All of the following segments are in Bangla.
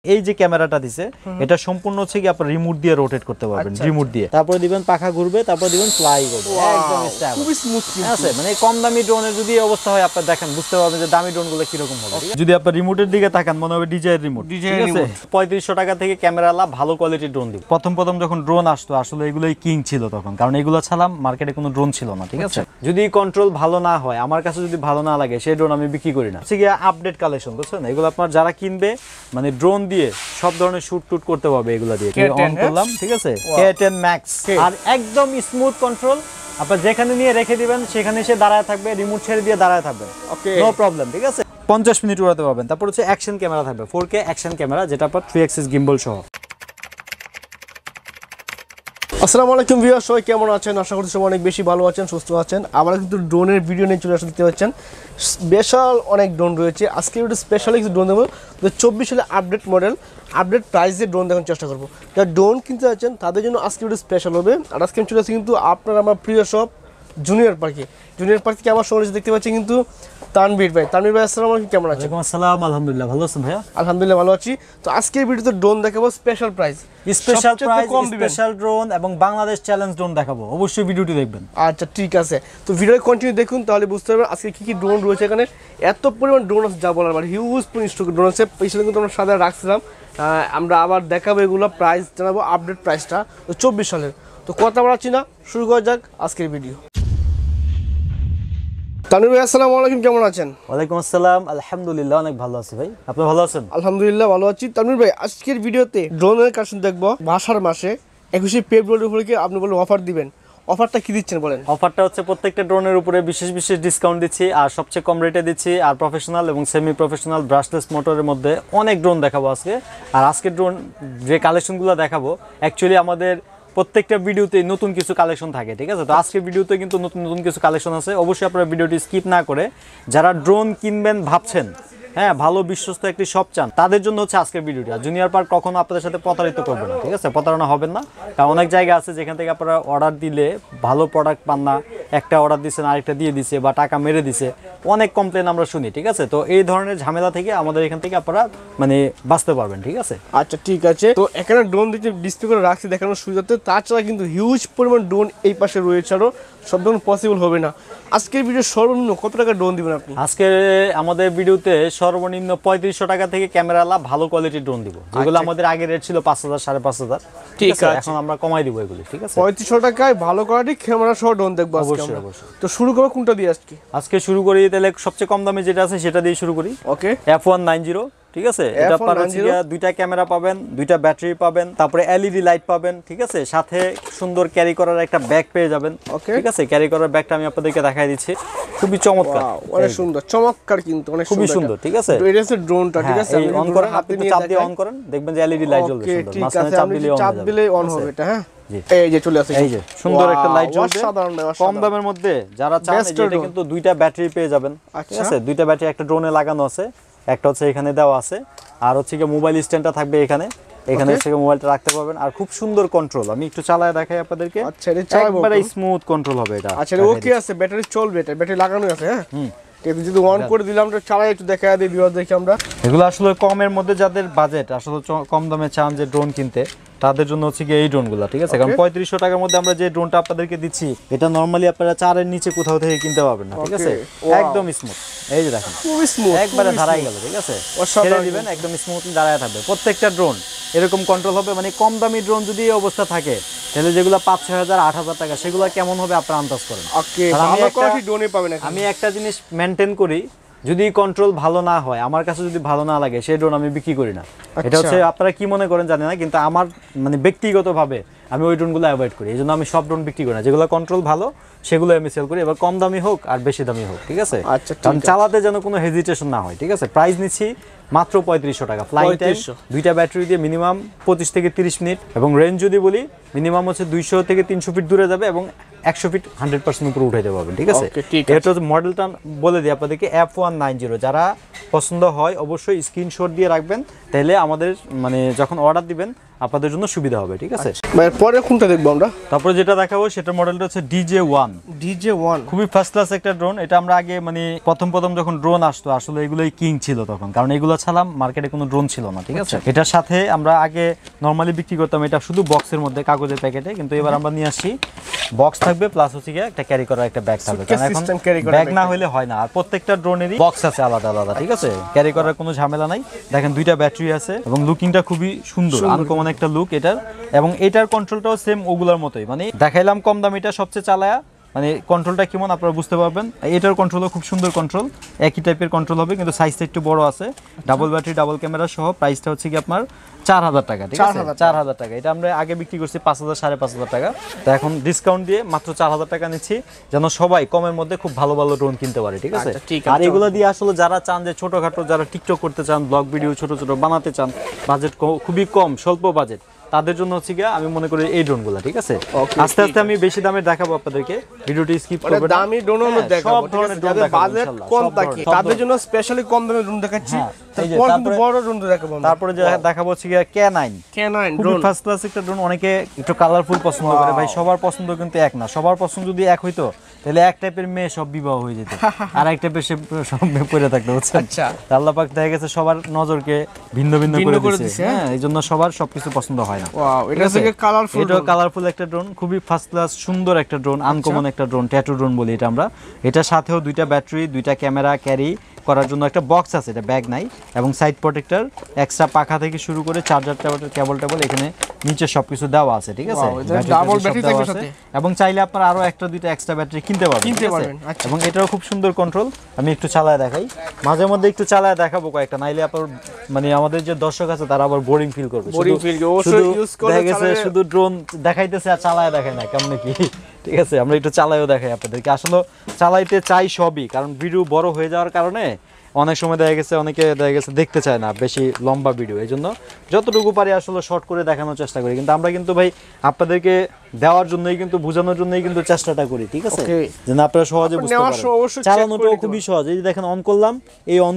এই যে ক্যামেরাটা দিছে এটা সম্পূর্ণ হচ্ছে কি আপনারা রিমোট দিয়ে রোটেট করতে পারবেন, রিমোট দিয়ে। তারপরে দিবেন পাখা ঘুরবে, তারপরে দিবেন ফ্লাই করবে, একদম স্টেবল, খুবই স্মুথ আছে। মানে কম দামি ড্রোনের যদি এই অবস্থা হয় আপনারা দেখেন বুঝতে পারবেন যে দামি ড্রোনগুলো কি রকম হবে। যদি আপনারা রিমোটের দিকে তাকান মনে হবে ডিজাইন রিমোট, ঠিক আছে। 3500 টাকা থেকে ক্যামেরালা ভালো কোয়ালিটির ড্রোন দিব। প্রথম যখন ড্রোন আসতো আসলে এগুলোই কিং ছিল তখন, কারণ এগুলো ছাড়া মার্কেটে কোনো ড্রোন ছিল না, ঠিক আছে। যদি কন্ট্রোল ভালো না হয়, আমার কাছে যদি ভালো না লাগে, সেই ড্রোন আমি বিক্রি করি না। ঠিক আছে, আপডেট কালেকশন বুঝছেন, এগুলো আপনার যারা কিনবে মানে ড্রোন দিয়ে সব ধরনের শুট টুট করতে পারবে এগুলো দিয়ে। অন করলাম, ঠিক আছে, K10 Max, আর একদম স্মুথ কন্ট্রোল। আপনার যেখানে নিয়ে রেখে দিবেন সেখানে সে দাঁড়ায় থাকবে, রিমোট ছেড়ে দিয়ে দাঁড়ায় থাকবে, নো প্রবলেম, ঠিক আছে। 50 মিনিট উড়াতে পারবেন। তারপর হচ্ছে অ্যাকশন ক্যামেরা থাকবে, 4K অ্যাকশন ক্যামেরা, যেটা আপনার 3 অ্যাক্সিস গিম্বল সহ। আসসালামু আলাইকুম ভিউয়ার্স, সবাই কেমন আছেন? আশা করছি সবাই অনেক বেশি ভালো আছেন, সুস্থ আছেন। আমরা কিন্তু ড্রোনের ভিডিও নিয়ে চলে আসতে দেখতে পাচ্ছেন, স্পেশাল অনেক ড্রোন রয়েছে। আজকে একটু স্পেশাল কিছু ড্রোন দেবো, 24 সালে আপডেট মডেল, আপডেট প্রাইসে ড্রোন দেখার চেষ্টা করবো। যারা ড্রোন কিনতে যাচ্ছেন তাদের জন্য আজকে একটু স্পেশাল হবে। আর আজকে আমি চলে আসছি কিন্তু আপনার আমার প্রিয় সব জুনিয়র পার্কে। জুনিয়র পার্ক থেকে আমার সঙ্গে দেখতে পাচ্ছি কিন্তু তানভীর ভাই। তানভীর ভাই আসসালামু আলাইকুম, কেমন আছেন? ওয়ালাইকুম আসসালাম, আলহামদুলিল্লাহ, ভালো আছেন ভাইয়া? আলহামদুলিল্লাহ ভালো আছি। তো আজকের ভিডিওতে ড্রোন দেখাবো স্পেশাল প্রাইস, স্পেশাল ড্রোন এবং বাংলাদেশ চ্যালেঞ্জ ড্রোন দেখাবো। অবশ্যই ভিডিওটি দেখবেন। আচ্ছা ঠিক আছে, তো ভিডিও কন্টিনিউ দেখুন, তাহলে বুঝতে পারবেন আজকে কি কি ড্রোন রয়েছে। এখানে এত পরিমাণ ড্রোন আছে যা বলার, মানে হিউজ পরিমাণ স্টক ড্রোন আছে। পিছনে কিন্তু আমরা সাদা রাখছিলাম, আমরা আবার দেখাবো এগুলো, প্রাইস জানাবো, আপডেট প্রাইসটা 24 সালের। তো কথা বাড়াচ্ছি না, শুরু করা যাক আজকের ভিডিও। তানভীর ভাই আসসালামু আলাইকুম, কেমন আছেন? ওয়ালাইকুম আসসালাম, আলহামদুলিল্লাহ অনেক ভালো আছি ভাই, আপনি ভালো আছেন? আলহামদুলিল্লাহ ভালো আছি। তানভীর ভাই আজকের ভিডিওতে ড্রোনের কালেকশন দেখবো। ভাষার মাসে 21শে ফেব্রুয়ারির উপরে আপনি বলেন অফার দিবেন, অফারটা কি দিচ্ছেন বলেন? অফারটা হচ্ছে প্রত্যেকটা ড্রোনের উপরে বিশেষ ডিসকাউন্ট দিচ্ছি, আর সবচেয়ে কম রেটে দিচ্ছি। আর প্রফেশনাল এবং সেমি প্রফেশনাল ব্রাশলেস মোটরের মধ্যে অনেক ড্রোন দেখাবো আজকে। আর আজকের ড্রোন যে কালেকশনগুলো দেখাবো, অ্যাকচুয়ালি আমাদের প্রত্যেকটা ভিডিওতে নতুন কিছু কালেকশন থাকে, ঠিক আছে। তো আজকের ভিডিওতে কিন্তু নতুন কিছু কালেকশন আছে। অবশ্যই আপনারা ভিডিওটি স্কিপ না করে, যারা ড্রোন কিনবেন ভাবছেন, হ্যাঁ, ভালো বিশ্বস্ত একটি শপ চান, তাদের জন্য হচ্ছে আজকের ভিডিওটি। আর জুনিয়র পার্ক কখনো আপনাদের সাথে প্রতারিত করবে না, ঠিক আছে, প্রতারণা হবেন না। কারণ অনেক জায়গা আছে যেখান থেকে আপনারা অর্ডার দিলে ভালো প্রোডাক্ট পান না, একটা অর্ডার দিচ্ছেন আরেকটা দিয়ে দিছে বা টাকা মেরে দিছে, অনেক কমপ্লেন আমরা শুনি, ঠিক আছে। তো এই ধরনের ঝামেলা থেকে আমাদের এখান থেকে আপনারা মানে বাঁচতে পারবেন, ঠিক আছে। আচ্ছা ঠিক আছে, তো এখানে ড্রোন দিতে ডিসপ্লে করে রাখছি দেখানোর সুবিধাতে। তাছাড়া কিন্তু হিউজ পরিমাণ ড্রোন এই পাশে রয়েছে, আরও সব ড্রোন পসিবল হবে না। আজকের ভিডিও সর্বনিম্ন কত টাকা ড্রোন দিবেন আপনি? আজকে আমাদের ভিডিওতে সর্বনিম্ন 3500 টাকা থেকে ক্যামেরালা ভালো কোয়ালিটির ড্রোন দিব, যেগুলো আমাদের আগে রেট ছিল 5000 5500, ঠিক আছে। এখন আমরা কমাই দিব এগুলি, ঠিক আছে। 3500 টাকায় ভালো কোয়ালিটির ক্যামেরা সহ ড্রোন দেখবো অবশ্যই। তো শুরু করবো কোনটা দিয়ে আজকে শুরু করি তাহলে সবচেয়ে কম দামে যেটা আছে সেটা দিয়ে শুরু করি। ওকে, F190, ঠিক আছে। এটা আপনার হচ্ছে দুইটা ক্যামেরা পাবেন, দুইটা ব্যাটারি পাবেন, তারপরে এলইডি লাইট পাবেন, ঠিক আছে। সাথে সুন্দর ক্যারি করার একটা ব্যাগ পেয়ে যাবেন, ঠিক আছে। ক্যারি করার ব্যাগটা আমি আপনাদেরকে দেখাই দিচ্ছি, খুবই চমৎকার, অনেক সুন্দর, চমৎকার, কিন্তু অনেক খুবই সুন্দর, ঠিক আছে। এটা হচ্ছে ড্রোনটা, ঠিক আছে। অন করেন, আপনি চাপ দিয়ে অন করেন, দেখবেন যে এলইডি লাইট জ্বলবে সুন্দর, মাঝখানে চাপ দিলেই অন হবে এটা। হ্যাঁ, এই যে চলে আসছে, এই যে সুন্দর একটা লাইট জ্বলবে অসাধারণ, কম দামের মধ্যে। যারা চান এটা কিন্তু দুইটা ব্যাটারি পেয়ে যাবেন, ঠিক আছে। দুইটা ব্যাটারি একটা ড্রোনে লাগানো আছে, একটা হচ্ছে এখানে দেওয়া আছে, আর হচ্ছে কি মোবাইল স্ট্যান্ডটা থাকবে এখানে হচ্ছে মোবাইলটা রাখতে পারবেন। আর খুব সুন্দর কন্ট্রোল, আমি একটু চালায় দেখাই আপনাদেরকে। আচ্ছা, এটা চালাবো, একবারে স্মুথ কন্ট্রোল হবে এটা। আচ্ছা ওকে আছে, ব্যাটারি চলবে, এটা ব্যাটারি লাগানো আছে। হ্যাঁ, কিন্তু যদি অন করে দিলাম তো চালাই, একটু দেখা দিই ভিউয়ার দেখি আমরা। এগুলো আসলে কমের মধ্যে যাদের বাজেট আসলে কম দামে চান যে ড্রোন কিনতে, তাদের জন্য হচ্ছে কি এই ড্রোনগুলো, ঠিক আছে। কারণ 3500 টাকার মধ্যে আমরা যে ড্রোনটা আপনাদেরকে দিচ্ছি, এটা নরমালি আপনারা 4 এর নিচে কোথাও থেকে কিনতে পারবেন না, ঠিক আছে। একদম স্মুথ, এই যে দেখেন খুবই স্মুথ, একবারে ধারাই গেল, ঠিক আছে। ছেড়ে দিবেন, একদম স্মুথলি দাঁড়ায় থাকবে। প্রত্যেকটা ড্রোন এরকম কন্ট্রোল হবে। মানে কম দামি ড্রোন যদি এই অবস্থা থাকে, তাহলে যেগুলো 5-6000 8000 টাকা, সেগুলো কেমন হবে আপনারা আন্দাজ করেন। আমি একটা জিনিস মেনটেন করি, যদি কন্ট্রোল ভালো না হয়, আমার কাছে যদি ভালো না লাগে, সেই ড্রোন আমি বিক্রি করি না। এটা হচ্ছে আপনারা কি মনে করেন জানি না, কিন্তু আমার মানে ব্যক্তিগতভাবে আমি ওই ড্রোনগুলো অ্যাভয়েড করি। এই জন্য আমি সব ড্রোন বিক্রি করি না, যেগুলো কন্ট্রোল ভালো সেগুলো আমি সেল করি, এবার কম দামি হোক আর বেশি দামি হোক, ঠিক আছে। কারণ চালাতে যেন কোনো হেজিটেশন না হয়, ঠিক আছে। প্রাইস নিচ্ছি মাত্র 3500 টাকা। ফ্লাইং টাইম দুইটা ব্যাটারি দিয়ে মিনিমাম 25 থেকে 30 মিনিট, এবং রেঞ্জ যদি বলি মিনিমাম হচ্ছে 200 থেকে 300 ফিট দূরে যাবে, এবং 100 ফিট 100% উপরে উঠাইতে পারবেন, ঠিক আছে? Okay, ঠিক এটা হচ্ছে মডেলটা বলে দিই আপনাদেরকে, F190। যারা পছন্দ হয় অবশ্যই স্ক্রিনশট দিয়ে রাখবেন, তাহলে আমাদের মানে যখন অর্ডার দিবেন আপনাদের জন্য সুবিধা হবে, ঠিক আছে? ভাই পরে কোনটা দেখবো আমরা? তারপরে যেটা দেখাবো সেটার মডেলটা হচ্ছে DJ1। DJ1 খুবই ফার্স্ট ক্লাস একটা ড্রোন। এটা আমরা আগে মানে প্রথম যখন ড্রোন আসতো আসলে এগুলোই কিং ছিল তখন, কারণ এগুলো ছাড়া মার্কেটে কোনো ড্রোন ছিল না, ঠিক আছে? এটার সাথে আমরা আগে নরমালি বিক্রি করতাম এটা শুধু বক্সের মধ্যে, কাগজের প্যাকেটে, কিন্তু এবার আমরা নিয়ে আসছি বক্স থাকবে প্লাস হচ্ছে গিয়ে একটা ক্যারি করার একটা ব্যাগ থাকবে, কারণ এখন ব্যাগ না হলে হয় না। আর প্রত্যেকটা ড্রোনেরই বক্স আছে আলাদা আলাদা, ঠিক আছে? ক্যারি করার কোনো ঝামেলা নাই। দেখেন 2টা ব্যাটারি আছে এবং লুকিংটা খুবই সুন্দর, আনকমন একটা লুক এটার। এবং এটার কন্ট্রোলটাও সেম ওগুলোর মতোই, মানে দেখাইলাম কম দামিটা সবচেয়ে চালায়া, মানে কন্ট্রোলটা কেমন আপনারা বুঝতে পারবেন। এটার কন্ট্রোলও খুব সুন্দর কন্ট্রোল, একই টাইপের কন্ট্রোল হবে, কিন্তু সাইজটা একটু বড় আছে। ডাবল ব্যাটারি ডাবল ক্যামেরা সহ প্রাইসটা হচ্ছে কি আপনার 4000 টাকা, ঠিক আছে? 4000 টাকা। এটা আমরা আগে বিক্রি করছি 5000 5500 টাকা, তো এখন ডিসকাউন্ট দিয়ে মাত্র 4000 টাকা নিচ্ছি, যেন সবাই কমের মধ্যে খুব ভালো ভালো ড্রোন কিনতে পারে, ঠিক আছে? আর এগুলো দিয়ে আসলে যারা চান যে ছোটখাটো, যারা টিকটক করতে চান, ব্লগ ভিডিও ছোট ছোট বানাতে চান, বাজেট খুবই কম, স্বল্প বাজেট, তাদের জন্য হচ্ছে গিয়ে আমি মনে করি এই ড্রোনগুলো, ঠিক আছে? আস্তে আস্তে আমি বেশি দামে দেখাবো আপনাদেরকে, ভিডিওটি স্কিপ করবেন না। দামি ড্রোনও দেখাবো, সব ধরনের ড্রোন দেখাবো বাজেট কম থাকে তাদের জন্য স্পেশালি কম দামে ড্রোন দেখাচ্ছি। তারপর কিন্তু বড় ড্রোন দেখাবো। তারপরে যে দেখাবো হচ্ছে গিয়ে K9 ড্রোন, ফার্স্ট ক্লাস একটা ড্রোন। অনেকে একটু কালারফুল পছন্দ করে, ভাই সবার পছন্দ কিন্তু এক না। সবার পছন্দ যদি এক হইতো তাহলে এক টাইপের মেয়ে সব বিবাহ হয়ে যেত, আর এক টাইপের সে সব মেয়ে পড়ে থাকতো, বুঝছেন? আচ্ছা, আল্লাহ পাক দেখা গেছে সবার নজরকে ভিন্ন ভিন্ন করে দিয়েছে, হ্যাঁ, এই জন্য সবার সবকিছু পছন্দ হয় না। ওয়াও, এটা থেকে কালারফুল, এটা কালারফুল একটা ড্রোন, খুবই ফার্স্ট ক্লাস সুন্দর একটা ড্রোন, আনকমন একটা ড্রোন, ট্যাটু ড্রোন বলি এটা আমরা। এটার সাথেও 2টা ব্যাটারি, 2টা ক্যামেরা, ক্যারি করার জন্য একটা বক্স আছে, এটা ব্যাগ নাই, এবং সাইড প্রোটেক্টর, এক্সট্রা পাখা থেকে শুরু করে চার্জার কেবল এখানে নিচে সবকিছু দেওয়া আছে, ঠিক আছে? ডাবল ব্যাটারি থাকবে সাথে, এবং চাইলে আপনারা আরো একটা 2টা এক্সট্রা ব্যাটারি কিনতে পারবেন। এবং এটাও খুব সুন্দর কন্ট্রোল। আমি একটু চালায় দেখাই, মাঝে মধ্যে একটু চালায় দেখাবো কয়েকটা, নাইলে আপনার মানে আমাদের যে দর্শক আছে তারা আবার বোরিং ফিল করবে। শুধু ড্রোন দেখাইতেছে আর চালায় দেখায় না, কেমন কি? ঠিক আছে, আমরা একটু চালাইও দেখাই আপনাদেরকে। আসলে চালাইতে চাই সবই, কারণ ভিডিও বড় হয়ে যাওয়ার কারণে অনেক সময় অনেকে দেখতে চায় না বেশি লম্বা ভিডিও, এই জন্য যতটুকু পারি আসলে শর্ট করে দেখানোর চেষ্টা করি। কিন্তু আমরা কিন্তু ভাই আপনাদেরকে দেওয়ার জন্যই কিন্তু, বোঝানোর জন্যই কিন্তু চেষ্টাটা করি, ঠিক আছে? যেন আপনারা সহজে বুঝতে পারেন। চালানোটাও খুবই সহজ। এই যে দেখেন, অন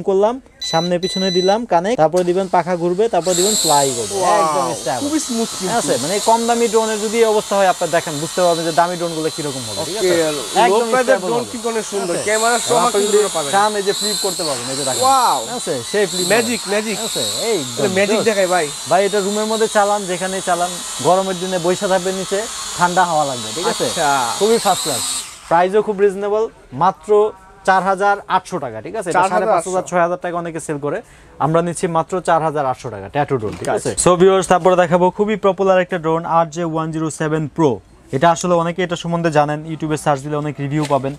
করলাম, সামনে পিছনে দিলাম কানে, তারপরে দিবেন পাখা ঘুরবে, তারপর দিবেন ফ্লাই করবে, একদম খুবই স্মুথ আছে। মানে কম দামি ড্রোনের যদি এই অবস্থা হয়, আপনারা দেখেন বুঝতে পারবেন যে দামি ড্রোনগুলো কি রকম হবে, ঠিক আছে? একদম ড্রোন কি কোন সুন্দর ক্যামেরা সহ কিন্তু সামনে যে ফ্লিপ করতে পারবেন, এই যে দেখেন, ওয়াও, আছে সেই ফ্লিপ, ম্যাজিক আছে, এই ম্যাজিক দেখাই ভাই। ভাই এটা রুমের মধ্যে চালান, যেখানে চালান, গরমের দিনে বৈশা থাকবেন নিচে, ঠান্ডা হাওয়া লাগবে, ঠিক আছে? খুবই ফার্স্ট ক্লাস। প্রাইসও খুব রিজনেবল, মাত্র 4800 টাকা, ঠিক আছে? 5500 6000 টাকা অনেকে সেল করে, আমরা নিচ্ছি মাত্র 4800 টাকা ট্যাটু ড্রোন, ঠিক আছে? সো ভিউয়ার্স, তারপরে দেখাবো খুবই পপুলার একটা ড্রোন, RJ107 Pro। এটা আসলে অনেকে এটা সম্বন্ধে জানেন, ইউটিউবে সার্চ দিলে অনেক রিভিউ পাবেন।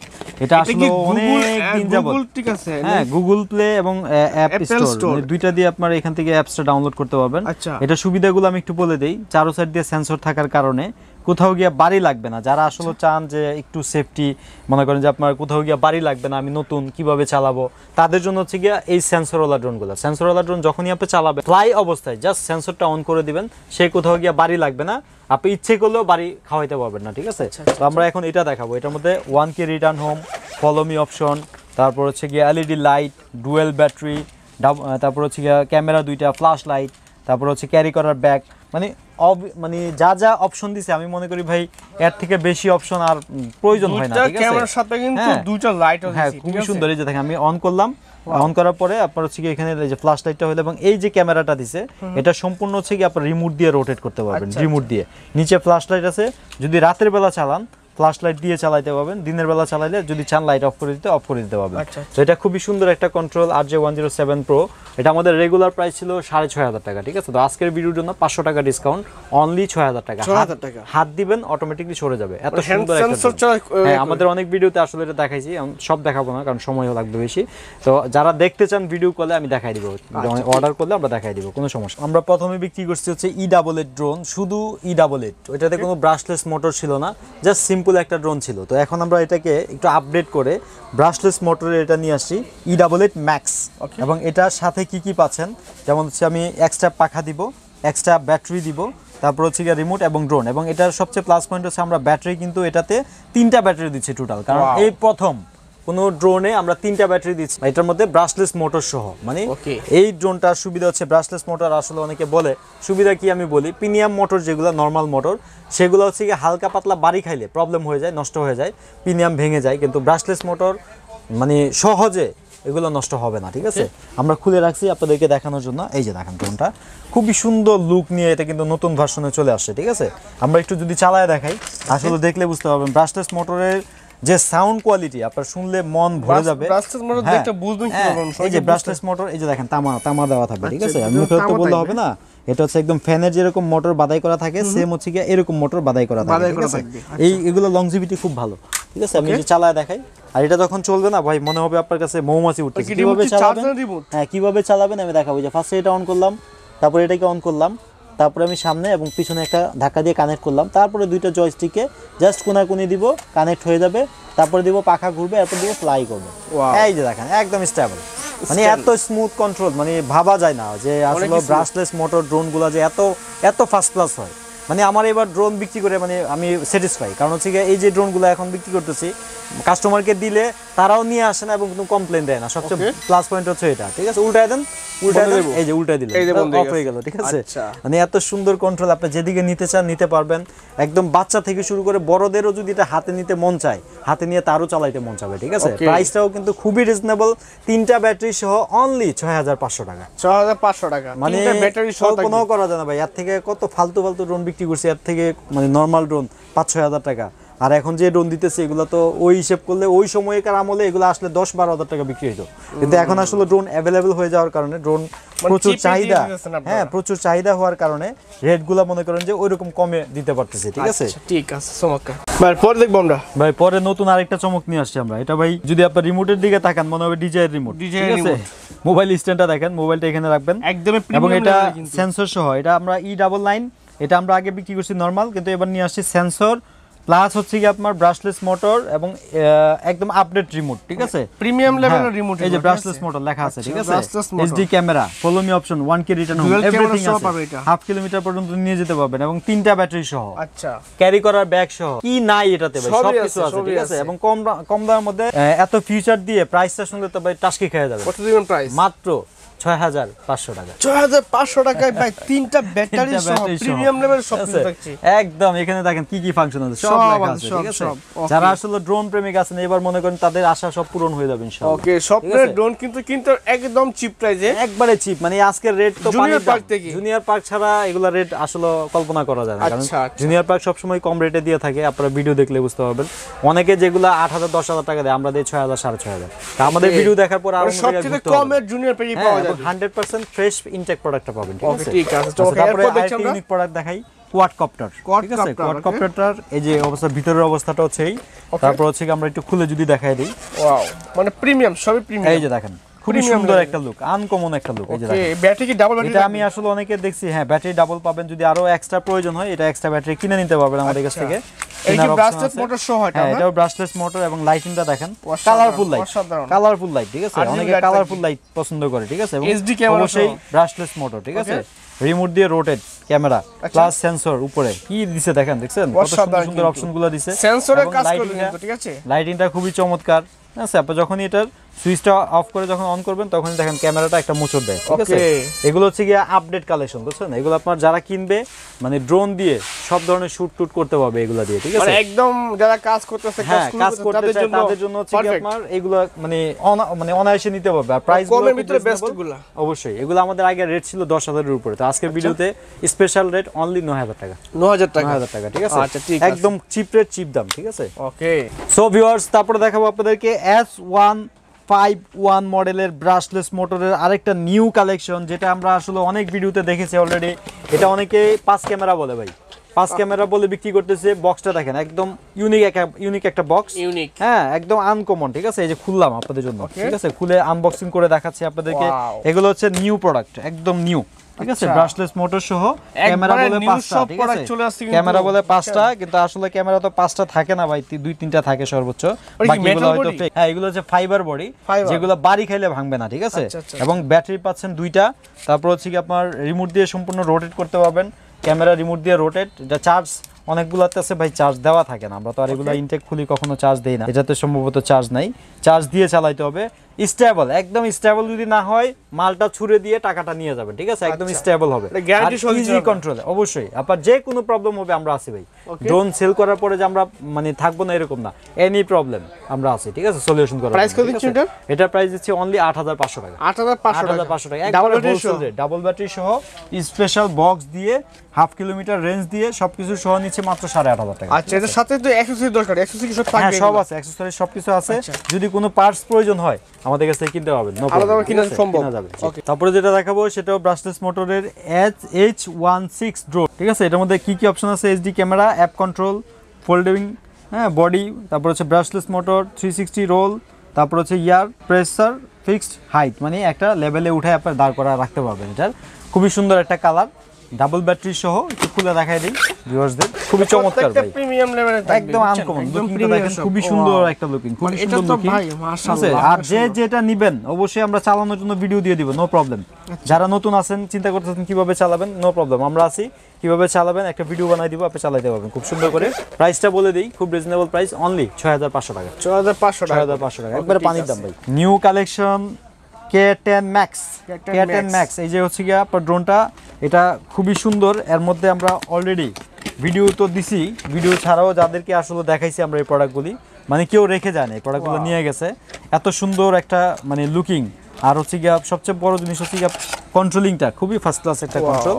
এটা আসলে অনেক দিন যাবত, ঠিক আছে, হ্যাঁ, গুগল প্লে এবং অ্যাপ স্টোর, দুইটা দিয়ে আপনারা এখান থেকে অ্যাপসটা ডাউনলোড করতে পারবেন। এটা সুবিধাগুলো আমি একটু বলে দেই। চারো সাইড দিয়ে সেন্সর থাকার কারণে কোথাও গিয়ে বাড়ি লাগবে না। যারা আসলে চান যে একটু সেফটি, মনে করেন যে আপনার কোথাও গিয়ে বাড়ি লাগবে না, আমি নতুন কিভাবে চালাবো, তাদের জন্য হচ্ছে গিয়ে এই সেন্সরওয়ালা ড্রোনগুলো। সেন্সরওয়ালা ড্রোন যখনই আপনি চালাবেন, ফ্লাই অবস্থায় জাস্ট সেন্সরটা অন করে দিবেন, সে কোথাও গিয়ে বাড়ি লাগবে না, আপনি ইচ্ছে করলেও বাড়ি খাওয়াইতে পারবেন না, ঠিক আছে? তো আমরা এখন এটা দেখাবো। এটার মধ্যে 1K return home, follow me option, তারপর হচ্ছে গিয়ে LED লাইট, ডুয়েল ব্যাটারি, তারপর হচ্ছে গিয়ে ক্যামেরা 2টা, ফ্ল্যাশ লাইট, তারপর হচ্ছে ক্যারি করার ব্যাগ, মানে যা যা অপশন দিছে আমি মনে করি ভাই এর থেকে বেশি অপশন আর প্রয়োজন হয় না, ঠিক আছে? ক্যামেরার সাথে কিন্তু 2টা লাইটও দিয়েছে, হ্যাঁ, খুব সুন্দর। এই যে দেখেন, আমি অন করলাম, অন করার পরে আপনার হচ্ছে কি এখানে এই যে ফ্ল্যাশ লাইটটা হলো, এবং এই যে ক্যামেরাটা দিছে এটা সম্পূর্ণ হচ্ছে কি আপনার রিমোট দিয়ে রোটেট করতে পারবেন, রিমোট দিয়ে। নিচে ফ্ল্যাশ লাইট আছে, যদি রাতের বেলা চালান ফ্ল্যাশ লাইট দিয়ে চালাতে পারবেন, দিনের বেলা চালাইলে যদি চান লাইট অফ করে দিতে পারবেন। তো এটা খুবই সুন্দর একটা কন্ট্রোল, RJ107 Pro। এটা আমাদের রেগুলার প্রাইস ছিল 6500 টাকা, ঠিক আছে? তো আজকের ভিডিওর জন্য 500 টাকা ডিসকাউন্ট, অনলি 6000 টাকা। হাত দিবেন অটোমেটিকলি সরে যাবে, এত সুন্দর একটা। হ্যাঁ, আমাদের অনেক ভিডিওতে আসলে এটা দেখাইছি, সব দেখাবো না কারণ সময়ও লাগবে বেশি। তো যারা দেখতে চান ভিডিও কলে আমি দেখাই দিব, অর্ডার করলে আমরা দেখাই দিব, কোনো সমস্যা। আমরা প্রথমে বিক্রি করছি হচ্ছে E88 ড্রোন, শুধু E88। ওইটাতে কোনো ব্রাশলেস মোটর ছিল না, জাস্ট সিম্পল একটা ড্রোন ছিল। তো এখন আমরা এটাকে একটু আপডেট করে ব্রাশলেস মোটরে এটা নিয়ে আসছি, E88 Max। এবং এটার সাথে কি পাচ্ছেন, যেমন হচ্ছে আমি এক্সট্রা পাখা দিব, এক্সট্রা ব্যাটারি দিব, তারপর হচ্ছে গিয়ে রিমোট এবং ড্রোন, এবং এটার সবচেয়ে প্লাস পয়েন্ট হচ্ছে আমরা ব্যাটারি কিন্তু এটাতে 3টা ব্যাটারি দিচ্ছি টোটাল, কারণ এই প্রথম কোনো ড্রোনে আমরা 3টা ব্যাটারি দিচ্ছি এটার মধ্যে ব্রাশলেস মোটর সহ। মানে এই ড্রোনটার সুবিধা হচ্ছে ব্রাশলেস মোটর। আসলে অনেকে বলে সুবিধা কি, আমি বলি প্রিমিয়াম মোটর যেগুলো নর্মাল মোটর সেগুলো হচ্ছে কি হালকা পাতলা বাড়ি খাইলে প্রবলেম হয়ে যায়, নষ্ট হয়ে যায়, প্রিমিয়াম ভেঙে যায়, কিন্তু ব্রাশলেস মোটর মানে সহজে এগুলো নষ্ট হবে না। ঠিক আছে, আমরা খুলে রাখছি আপনাদেরকে দেখানোর জন্য। এই যে দেখেন ড্রোনটা খুবই সুন্দর লুক নিয়ে এটা কিন্তু নতুন ভার্সনে চলে আসছে। ঠিক আছে, আমরা একটু যদি চালায় দেখাই আসলে দেখলে বুঝতে পারবেন ব্রাশলেস মোটরের যে সাউন্ড কোয়ালিটি আপনার শুনলে মন ভরে যাবে। এই যে ব্রাশলেস মোটর, এই যে দেখেন তামা দেওয়া থাকবে। ঠিক আছে, আমি মুখে তো বললে হবে না, এটা হচ্ছে একদম ফ্যানের যেরকম মোটর বাদাই করা থাকে সেম হচ্ছে কি এরকম মোটর বাদাই করা থাকে। এগুলো লংজিভিটি খুব ভালো। ঠিক আছে, আমি যে চালায় দেখাই, আর এটা যখন চলবে না ভাই মনে হবে আপনার কাছে মৌমাছি উঠছে। কিভাবে চালাবেন, হ্যাঁ কিভাবে চালাবেন আমি দেখাবো। যে ফার্স্টে এটা অন করলাম, তারপর এটাকে অন করলাম, তারপরে আমি সামনে এবং পিছনে একটা ধাক্কা দিয়ে কানেক্ট করলাম, তারপরে দুইটা জয়স্টিকে জাস্ট কোনাকুনি দিব, কানেক্ট হয়ে যাবে, তারপরে দিব পাখা ঘুরবে, এরপর দিব ফ্লাই করবে। এই যে দেখেন একদম স্টেবল, মানে এত স্মুথ কন্ট্রোল, মানে ভাবা যায় না যে আসলে ব্রাশলেস মোটর ড্রোনগুলো যে এত ফার্স্ট ক্লাস হয়। মানে আমার এবার ড্রোন বিক্রি করে মানে আমি স্যাটিসফাই, কারণ হচ্ছে এই যে ড্রোনগুলো এখন বিক্রি করতেছি কাস্টমারকে দিলে তারাও নিয়ে আসে না এবং কোনো কমপ্লেন দেয় না। সবচেয়ে প্লাস পয়েন্ট হচ্ছে এটা। ঠিক আছে, উল্টায় দেন, এই যে উল্টায় দিলেন অফ হয়ে গেল। ঠিক আছে, মানে এত সুন্দর কন্ট্রোল, আপনি যেদিকে নিতে চান নিতে পারবেন। একদম বাচ্চা থেকে শুরু করে বড়দেরও যদি এটা হাতে নিতে মন চায় হাতে নিয়ে তারও চালাইতে মন চাবে। ঠিক আছে, প্রাইসটাও কিন্তু খুবই রিজনেবল, 3টা ব্যাটারি সহ অনলি 6500 টাকা। 6500 টাকা মানে ব্যাটারি সহ কোনোও করা যায় না ভাই। এর থেকে কত ফালতু ড্রোন বিক্রি করছে, এর থেকে মানে নর্মাল ড্রোন 5-6 হাজার টাকা। আর এখন যে ড্রোন দিতেছে এগুলো তো ওই হিসেব করলে ওই সময়কার আমলে এগুলো আসলে 10-12 হাজার টাকা বিক্রি হতো, কিন্তু এখন আসলে ড্রোন অ্যাভেলেবেল হয়ে যাওয়ার কারণে ড্রোন প্রচুর চাহিদা, হ্যাঁ প্রচুর চাহিদা হওয়ার কারণে রেটগুলো মনে করেন যে ওইরকম কমে দিতে পারতেছে। ঠিক আছে, ঠিক আছে, চমৎকার ভাই। পরে দেখবো আমরা ভাই, পরে নতুন আরেকটা চমক নিয়ে আসছি আমরা। এটা ভাই যদি আপনার রিমোটের দিকে তাকান মনে হবে ডিজাইন রিমোট। ঠিক আছে, মোবাইল স্ট্যান্ডটা দেখেন, মোবাইলটা এখানে রাখবেন একদম, এবং এটা সেন্সর সহ। এটা আমরা E99, এটা আমরা আগে বিক্রি করছি নরমাল, কিন্তু এবার নিয়ে আসছি সেন্সর প্লাস হচ্ছে কি আপনার ব্রাশলেস মোটর এবং একদম আপডেট রিমোট। ঠিক আছে, প্রিমিয়াম লেভেলের রিমোট। এই যে ব্রাশলেস মোটর লেখা আছে। ঠিক আছে, HD camera, follow me option, 1K return home, everything আছে, হাফ কিলোমিটার পর্যন্ত নিয়ে যেতে পারবেন এবং 3টা ব্যাটারি সহ। আচ্ছা, ক্যারি করার ব্যাগ সহ কি নাই এটাতে ভাই, সবকিছু আছে। ঠিক আছে, এবং কম দামের মধ্যে এত ফিচার দিয়ে প্রাইসটা শুনলে তো ভাই টাস্কি খেয়ে যাবে। কত দিবেন প্রাইস? মাত্র 6500 টাকা। 6500 টাকায় ভাই 3টা ব্যাটারি সহ প্রিমিয়াম লেভেল সব কিছু থাকছে একদম। এখানে দেখেন কি কি ফাংশন আছে সব লেখা আছে। ঠিক আছে, যারা আসলে ড্রোন প্রেমিক আছেন এবার মনে করেন তাদের আশা সব পূরণ হয়ে যাবে ইনশাআল্লাহ। ওকে, স্বপ্নের ড্রোন কিন্তু একদম চিপ প্রাইসে, একবারে চিপ। মানে আজকের রেট তো জুনিয়র পার্ক থেকে, জুনিয়র পার্ক ছাড়া এগুলা রেট আসলে কল্পনা করা যায় না, কারণ জুনিয়র পার্ক সব সময় কম রেটে দিয়ে থাকে। আপনারা ভিডিও দেখলে বুঝতে পারবেন। অনেকে যেগুলা 8000 10000 টাকা দেয় আমরা দেই 6000 6500। তা আমাদের ভিডিও দেখার পর আরো সবচেয়ে কমের জুনিয়র পেয়ে পাওয়া যায়, 100% ফ্রেশ ইনটেক প্রোডাক্টটা পাবেন। ঠিক আছে, ঠিক আছে। তারপরে আরেকটা ইউনিক প্রোডাক্ট দেখাই, কোয়াডকপ্টার। ঠিক আছে, কোয়াডকপ্টারটার এই যে অবস্থা, ভিতরের অবস্থাটা হচ্ছে এই, তারপর হচ্ছে আমরা একটু খুলে যদি দেখাই দেই। ওয়াও, মানে প্রিমিয়াম, সবই প্রিমিয়াম। এই যে দেখেন খুব সুন্দর একটা লুক, আনকমন একটা লুক। এই যে দেখেন ব্যাটারি কি ডাবল ব্যাটারি? এটা আমি আসলে অনেকে দেখছি, হ্যাঁ ব্যাটারি ডাবল পাবেন। যদি আরো এক্সট্রা প্রয়োজন হয় এটা এক্সট্রা ব্যাটারি কিনে নিতে পারবেন আমাদের কাছ থেকে। এই যে ব্রাশলেস মোটর সহ এটা, হ্যাঁ এটাও ব্রাশলেস মোটর এবং লাইটিংটা দেখেন কালারফুল লাইট। ঠিক আছে, অনেকে কালারফুল লাইট পছন্দ করে। ঠিক আছে, এইচডি ক্যামেরা অবশ্যই ব্রাশলেস মোটর। ঠিক আছে, রিমোট দিয়ে রোটেট ক্যামেরা প্লাস সেন্সর উপরে কি দিছে দেখেন, দেখছেন কত সুন্দর সুন্দর অপশনগুলো দিছে। সেন্সরের কাজ করে কিন্তু। ঠিক আছে, লাইটিংটা খুবই চমৎকার। আচ্ছা, আপনি যখনই এটার সুইচটা অফ করে যখন অন করবেন তখনই দেখেন ক্যামেরাটা একটা মোচড় দেয়। ঠিক আছে, এগুলো হচ্ছে গিয়ে আপডেট কালেকশন, বুঝছেন? এগুলো আপনার যারা কিনবে মানে ড্রোন দিয়ে সব ধরনের শুট টুট করতে পারবে এগুলো দিয়ে। ঠিক আছে, মানে একদম যারা কাজ করতেছে, হ্যাঁ কাজ করতে চায় তাদের জন্য হচ্ছে কি আপনার এগুলো মানে অনায়াসে নিতে পারবে। আর প্রাইস কমের ভিতরে বেস্টগুলো অবশ্যই। এগুলো আমাদের আগে রেট ছিল 10,000 এর উপরে, তো আজকের ভিডিওতে স্পেশাল রেট অনলি 9000 টাকা। 9000 টাকা। ঠিক আছে, আচ্ছা ঠিক আছে, একদম চিপ রেট চিপ দাম। ঠিক আছে, ওকে। সো ভিউয়ার্স, তারপরে দেখাবো আপনাদেরকে S151 মডেলের ব্রাশলেস মোটরের আরেকটা নিউ কালেকশন, যেটা আমরা আসলে অনেক ভিডিওতে দেখেছি অলরেডি। এটা অনেকে 5 ক্যামেরা বলে ভাই, 5 ক্যামেরা বলে বিক্রি করতেছে। বক্সটা দেখেন একদম ইউনিক একটা বক্স, হ্যাঁ একদম আনকমন। ঠিক আছে, এই যে খুললাম আপনাদের জন্য। ঠিক আছে, খুলে আনবক্সিং করে দেখাচ্ছি আপনাদেরকে। এগুলো হচ্ছে নিউ প্রোডাক্ট, একদম নিউ। ঠিক আছে, ব্রাশলেস মোটর সহ ক্যামেরা বলে 5টা। ঠিক আছে, ক্যামেরা বলে 5টা, কিন্তু আসলে ক্যামেরা তো 5টা থাকে না ভাই, 2-3টা থাকে সর্বোচ্চ। বাকিগুলো হয়তো হ্যাঁ এগুলো হচ্ছে ফাইবার বডি, যেগুলো বাড়ি খাইলে ভাঙবে না। ঠিক আছে, এবং ব্যাটারি পাচ্ছেন 2টা। তারপর হচ্ছে কি আপনার রিমোট দিয়ে সম্পূর্ণ রোটেট করতে পারবেন ক্যামেরা রিমোট দিয়ে রোটেট। এটা চার্জ অনেকগুলোতে আছে ভাই, চার্জ দেওয়া থাকে না, আমরা তো আর এগুলো ইনটেক খুলি কখনো চার্জ দেই না, এটাতে সম্ভবত চার্জ নাই, চার্জ দিয়ে চালাইতে হবে। স্টেবল, একদম স্টেবল যদি না হয় মালটা ছুড়ে দিয়ে টাকাটা নিয়ে যাবে, ঠিক আছে, একদম স্টেবল হবে, গ্যারান্টি সহ ইজি কন্ট্রোল। অবশ্যই আপনার যে কোনো প্রবলেম হবে আমরা আছি ভাই, ড্রোন সেল করার পরে যে আমরা মানে থাকবো না এরকম না, এনি প্রবলেম আমরা আছি, ঠিক আছে, সলিউশন করার। প্রাইস কত দিচ্ছেন এটা? এটা প্রাইস দিচ্ছি অনলি 8500 টাকা। 8500 টাকা, একবারে হোলসেল রেট, ডাবল ব্যাটারি সহ, স্পেশাল বক্স দিয়ে, হাফ কিলোমিটার রেঞ্জ দিয়ে সবকিছু সহ নিচ্ছে মাত্র 8500 টাকা। আচ্ছা, এটার সাথে তো অ্যাকসেসরি দরকার, অ্যাকসেসরি সব থাকবে? হ্যাঁ, সব আছে, অ্যাকসেসরি সবকিছু আছে। যদি কোনো পার্টস প্রয়োজন হয় আমাদের কাছে কিনতে পারবেন, নো প্রবলেম, কিনা যাবে। তারপরে যেটা দেখাবো সেটাও ব্রাশলেস মোটরের H16 ড্রোন, ঠিক আছে। এটার মধ্যে কি কি অপশন আছে? HD camera, app control, folding, হ্যাঁ, বডি, তারপর হচ্ছে ব্রাশলেস মোটর, 360 রোল, তারপর হচ্ছে ইয়ার প্রেসার ফিক্সড হাইট, মানে একটা লেভেলে উঠে আপনার দাঁড় করা রাখতে পারবেন। এটার খুবই সুন্দর একটা কালার, ডাবল ব্যাটারি সহ, একটু খুলে দেখাই দিই ভিউয়ার্সদের, খুবই চমৎকার ভাই, প্রিমিয়াম লেভেলের একদম আনকমন লুকিংটা দেখেন, খুবই সুন্দর একটা লুকিং, খুবই সুন্দর লুকিং ভাই, মাশাআল্লাহ। আর যে যেটা নেবেন অবশ্যই আমরা চালানোর জন্য ভিডিও দিয়ে দিব, নো প্রবলেম। যারা নতুন আছেন, চিন্তা করতেছেন কিভাবে চালাবেন, নো প্রবলেম, আমরা আছি, কিভাবে চালাবেন একটা ভিডিও বানাই দিব, আপনি চালাতে পারবেন খুব সুন্দর করে। প্রাইসটা বলে দিই, খুব রিজনেবল প্রাইস, অনলি 6500 টাকা। 6500 টাকা, 6500 টাকা, একবারে পানির দাম ভাই। New collection K10 Max, K10 Max, এই যে হচ্ছে গিয়া আপনার ড্রোনটা, এটা খুবই সুন্দর। এর মধ্যে আমরা অলরেডি ভিডিও তো দিছি, ভিডিও ছাড়াও যাদেরকে আসলে দেখাইছি আমরা এই প্রোডাক্টগুলি, মানে কেউ রেখে যায় না, এই প্রোডাক্টগুলো নিয়ে গেছে। এত সুন্দর একটা মানে লুকিং, আর হচ্ছে গিয়া সবচেয়ে বড় জিনিস হচ্ছে গিয়া কন্ট্রোলিংটা খুবই ফার্স্ট ক্লাস একটা কন্ট্রোল,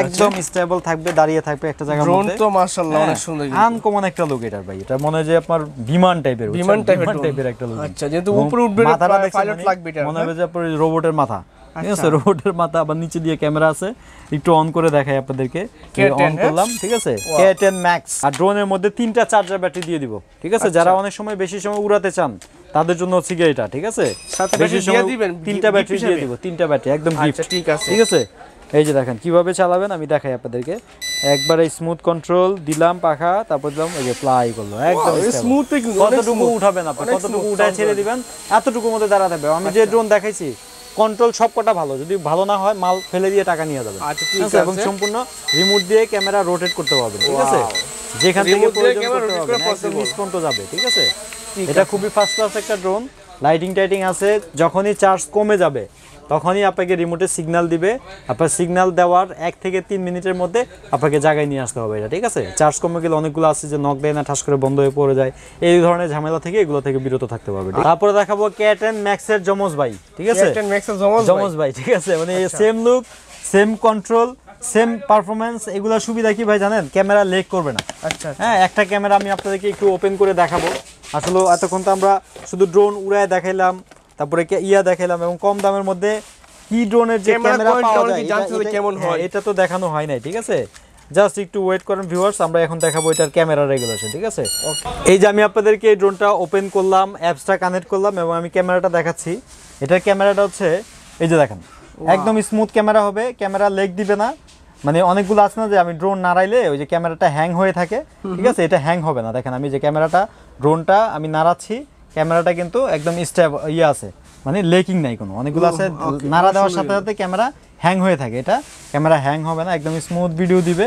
একদম স্টেবল থাকবে, দাঁড়িয়ে থাকবে একটা জায়গার মধ্যে। ড্রোন তো মাশাআল্লাহ অনেক সুন্দর, আনকমন একটা লুক এটার ভাই, এটা মনে হয় যে আপনার বিমান টাইপের একটা লুক। আচ্ছা, যেহেতু উপরে উঠবে মাথাটা পাইলট লাগবে, এটা মনে হবে যে আপনার রোবটের মাথা, ঠিক আছে, রোবটের মাথা, আবার নিচে দিয়ে ক্যামেরা আছে, একটু অন করে দেখাই আপনাদেরকে, অন করলাম, ঠিক আছে, K10 Max। আর ড্রোনের মধ্যে 3টা চার্জার ব্যাটারি দিয়ে দিব, ঠিক আছে, যারা অনেক সময় বেশি সময় উড়াতে চান তাদের জন্য হচ্ছে কি এটা, ঠিক আছে, বেশি সময় 3টা ব্যাটারি দিয়ে দিব, 3টা ব্যাটারি একদম গিফট, ঠিক আছে, ঠিক আছে। এই যে দেখেন কিভাবে চালাবেন, আমি দেখাই আপনাদেরকে, একবারে স্মুথ কন্ট্রোল দিলাম, পাখা, তারপর দিলাম, এই যে ফ্লাই করলো, একদম স্মুথ। কতটুকু উঠাবেন আপনি, কতটুকু উঠায় ছেড়ে দিবেন, এতটুকুর মধ্যে দাঁড়া থাকবে। আমি যে ড্রোন দেখাইছি কন্ট্রোল সবকটা ভালো, যদি ভালো না হয় মাল ফেলে দিয়ে টাকা নিয়ে যাবেন, ঠিক আছে, এবং সম্পূর্ণ রিমোট দিয়ে ক্যামেরা রোটেট করতে পারবেন, ঠিক আছে, যেখান থেকে প্রয়োজন করতে পারবেন, একদম নিষ্পন্ত যাবে, ঠিক আছে। এটা খুবই ফার্স্ট ক্লাস একটা ড্রোন, লাইটিং টাইটিং আছে, যখনই চার্জ কমে যাবে তখনই আপনাকে রিমোটে সিগন্যাল দিবে, আপনার সিগন্যাল দেওয়ার 1 থেকে 3 মিনিটের মধ্যে আপনাকে জায়গায় নিয়ে আসতে হবে এটা, ঠিক আছে। চার্জ কমে গেলে অনেকগুলো আছে যে নক দেয় না, ঠাস করে বন্ধ হয়ে পড়ে যায়, এই ধরনের ঝামেলা থেকে এগুলো থেকে বিরত থাকতে পারবে। তারপরে দেখাবো K10 Max এর যমজ ভাই, ঠিক আছে, K10 Max এর যমজ ভাই, ঠিক আছে, মানে same look, same control, same performance. এগুলা সুবিধা কি ভাই জানেন? ক্যামেরা লেগ করবে না। আচ্ছা, হ্যাঁ, একটা ক্যামেরা আমি আপনাদেরকে একটু ওপেন করে দেখাবো। আসলে এতক্ষণ তো আমরা শুধু ড্রোন উড়ায় দেখাইলাম, তারপরে ইয়া দেখাইলাম, এবং কম দামের মধ্যে কি ড্রোনের যে ক্যামেরা পাওয়া যায় কেমন হয় এটা তো দেখানো হয় নাই, ঠিক আছে। জাস্ট একটু ওয়েট করেন ভিউয়ার্স, আমরা এখন দেখাবো এটার ক্যামেরা রেগুলেশন, ঠিক আছে। এই যে আমি আপনাদেরকে এই ড্রোনটা ওপেন করলাম, অ্যাপসটা কানেক্ট করলাম, এবং আমি ক্যামেরাটা দেখাচ্ছি। এটার ক্যামেরাটা হচ্ছে এই যে দেখেন, একদম স্মুথ ক্যামেরা হবে, ক্যামেরা লেগ দিবে না। মানে অনেকগুলো আছে না যে আমি ড্রোন নাড়াইলে ওই যে ক্যামেরাটা হ্যাং হয়ে থাকে, ঠিক আছে, এটা হ্যাং হবে না। দেখেন আমি যে ক্যামেরাটা, ড্রোনটা আমি নাড়াচ্ছি, ক্যামেরাটা কিন্তু একদম স্টেবল ইয়ে আছে, মানে লেকিং নাই কোনো। অনেকগুলো আছে নাড়া দেওয়ার সাথে সাথে ক্যামেরা হ্যাং হয়ে থাকে, এটা ক্যামেরা হ্যাং হবে না, একদম স্মুথ ভিডিও দিবে।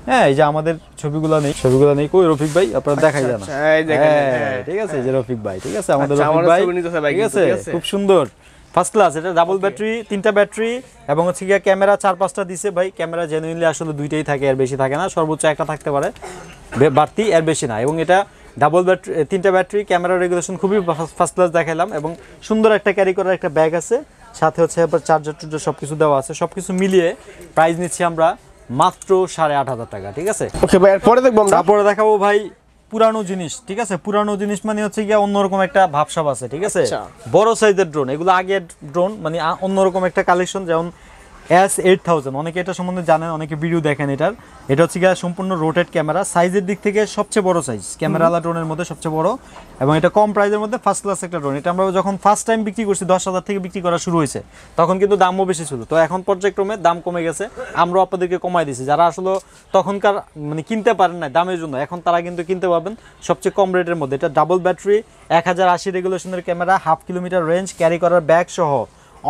হ্যাঁ, এই যে আমাদের ছবিগুলো নেই, কই রফিক ভাই, আপনারা দেখাই জানা, ঠিক আছে, যে রফিক ভাই, ঠিক আছে, আমাদের রফিক ভাই, ঠিক আছে, খুব সুন্দর ফার্স্ট ক্লাস। এটা ডাবল ব্যাটারি, 3টা ব্যাটারি, এবং হচ্ছে গিয়ে ক্যামেরা 4-5টা দিছে ভাই। ক্যামেরা জেনুইনলি আসলে 2টাই থাকে, এর বেশি থাকে না, সর্বোচ্চ একটা থাকতে পারে, বাড়তি এর বেশি না। এবং এটা ডাবল ব্যাটারি, 3টা ব্যাটারি, ক্যামেরা রেগুলেশন খুবই ফার্স্ট ক্লাস দেখাইলাম, এবং সুন্দর একটা ক্যারি করার একটা ব্যাগ আছে, সাথে হচ্ছে আবার চার্জার টুর্জার সব কিছু দেওয়া আছে। সব কিছু মিলিয়ে প্রাইস নিচ্ছি আমরা মাত্র 8500 টাকা, ঠিক আছে। ওকে ভাই, পরে দেখবো আমরা। তারপরে দেখাবো ভাই পুরানো জিনিস, ঠিক আছে। পুরানো জিনিস মানে হচ্ছে গিয়ে অন্যরকম একটা ভাবসাব আছে, ঠিক আছে। বড় সাইজের ড্রোন, এগুলো আগের ড্রোন, মানে অন্যরকম একটা কালেকশন। যেমন S8000, অনেকে এটা সম্বন্ধে জানেন, অনেকে ভিডিও দেখেন। এটা হচ্ছে গিয়ে সম্পূর্ণ রোটেট ক্যামেরা, সাইজের দিক থেকে সবচেয়ে বড় সাইজ, ক্যামেরাওয়ালা ড্রোনের মধ্যে সবচেয়ে বড়, এবং এটা কম প্রাইসের মধ্যে ফার্স্ট ক্লাস একটা ড্রোন। এটা আমরা যখন ফার্স্ট টাইম বিক্রি করছি 10,000 থেকে বিক্রি করা শুরু হয়েছে, তখন কিন্তু দামও বেশি ছিল। তো এখন পর্যায়ক্রমে দাম কমে গেছে, আমরাও আপনাদেরকে কমাই দিয়েছি। যারা আসলে তখনকার মানে কিনতে পারেন না দামের জন্য, এখন তারা কিন্তু কিনতে পারবেন সবচেয়ে কম রেটের মধ্যে। এটা ডাবল ব্যাটারি, 1080 রেগুলেশনের camera, half kilometre range, carry করার ব্যাগ সহ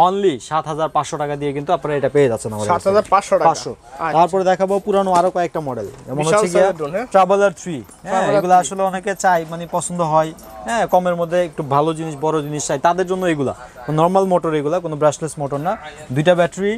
অনলি 7500 টাকা দিয়ে কিন্তু আপনারা এটা পেয়ে যাচ্ছেন আমাদের 7500 টাকা। 500। তারপরে দেখাবো পুরানো আরো কয়েকটা মডেল, যেমন বিশাল হচ্ছে গিয়া size এর drone, হ্যাঁ? ট্রাভেলার 3। হ্যাঁ, এগুলো আসলে অনেকে চাই, মানে পছন্দ হয়, হ্যাঁ, কমের মধ্যে একটু ভালো জিনিস, বড় জিনিস চাই, তাদের জন্য এগুলা নরমাল মোটর, এগুলা কোনো ব্রাশলেস মোটর না। 2টা ব্যাটারি,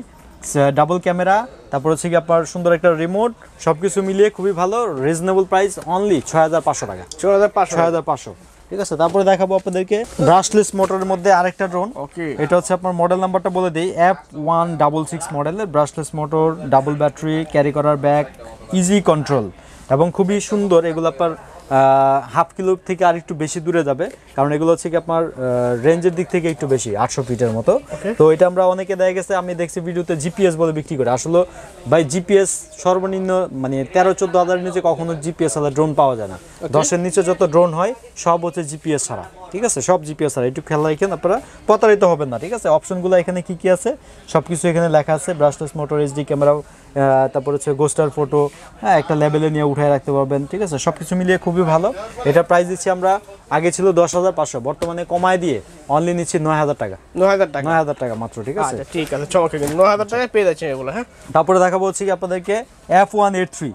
ডাবল ক্যামেরা, তারপর হচ্ছে কি আপনার সুন্দর একটা রিমোট, সবকিছু মিলিয়ে খুবই ভালো, রিজনেবল প্রাইস, অনলি 6500 টাকা। 6500, ঠিক আছে। তারপরে দেখাবো আপনাদেরকে ব্রাশলেস মোটরের মধ্যে আরেকটা ড্রোন। ওকে, এটা হচ্ছে আপনার মডেল নাম্বারটা বলে দিই, F166 মডেলের brushless motor, double battery, carry করার ব্যাগ, ইজি কন্ট্রোল এবং খুবই সুন্দর। এগুলো আপনার হাফ কিলো থেকে আর একটু বেশি দূরে যাবে, কারণ এগুলো হচ্ছে কি আপনার রেঞ্জের দিক থেকে একটু বেশি, 800 ফিটের মতো। তো এটা আমরা অনেকে দেখা গেছে, আমি দেখছি ভিডিওতে জিপিএস বলে বিক্রি করে। আসলে ভাই জিপিএস সর্বনিম্ন মানে 13-14 হাজারের নিচে কখনো জিপিএস ছাড়া ড্রোন পাওয়া যায় না। 10-এর নিচে যত ড্রোন হয় সব হচ্ছে জিপিএস ছাড়া, ঠিক আছে, সব জিপিএস ছাড়া। একটু খেয়াল রাখেন, আপনারা প্রতারিত হবেন না, ঠিক আছে। অপশনগুলো এখানে কি কি আছে সব কিছু এখানে লেখা আছে। ব্রাশলেস মোটর, এইচডি ক্যামেরা, তারপর হচ্ছে গোস্টার ফটো, হ্যাঁ, একটা লেভেলে নিয়ে উঠায় রাখতে পারবেন, ঠিক আছে। সব কিছু মিলিয়ে খুবই ভালো। এটা প্রাইস দিচ্ছি আমরা, আগে ছিল 10,500, বর্তমানে কমায় দিয়ে অনলি নিচ্ছি 9,000 টাকা। 9,000 টাকা মাত্র, ঠিক আছে। আচ্ছা ঠিক আছে, চমৎকার, 9000 টাকায় পেয়ে যাচ্ছেন এগুলো। হ্যাঁ, তারপরে দেখাবো হচ্ছে কি আপনাদেরকে F183।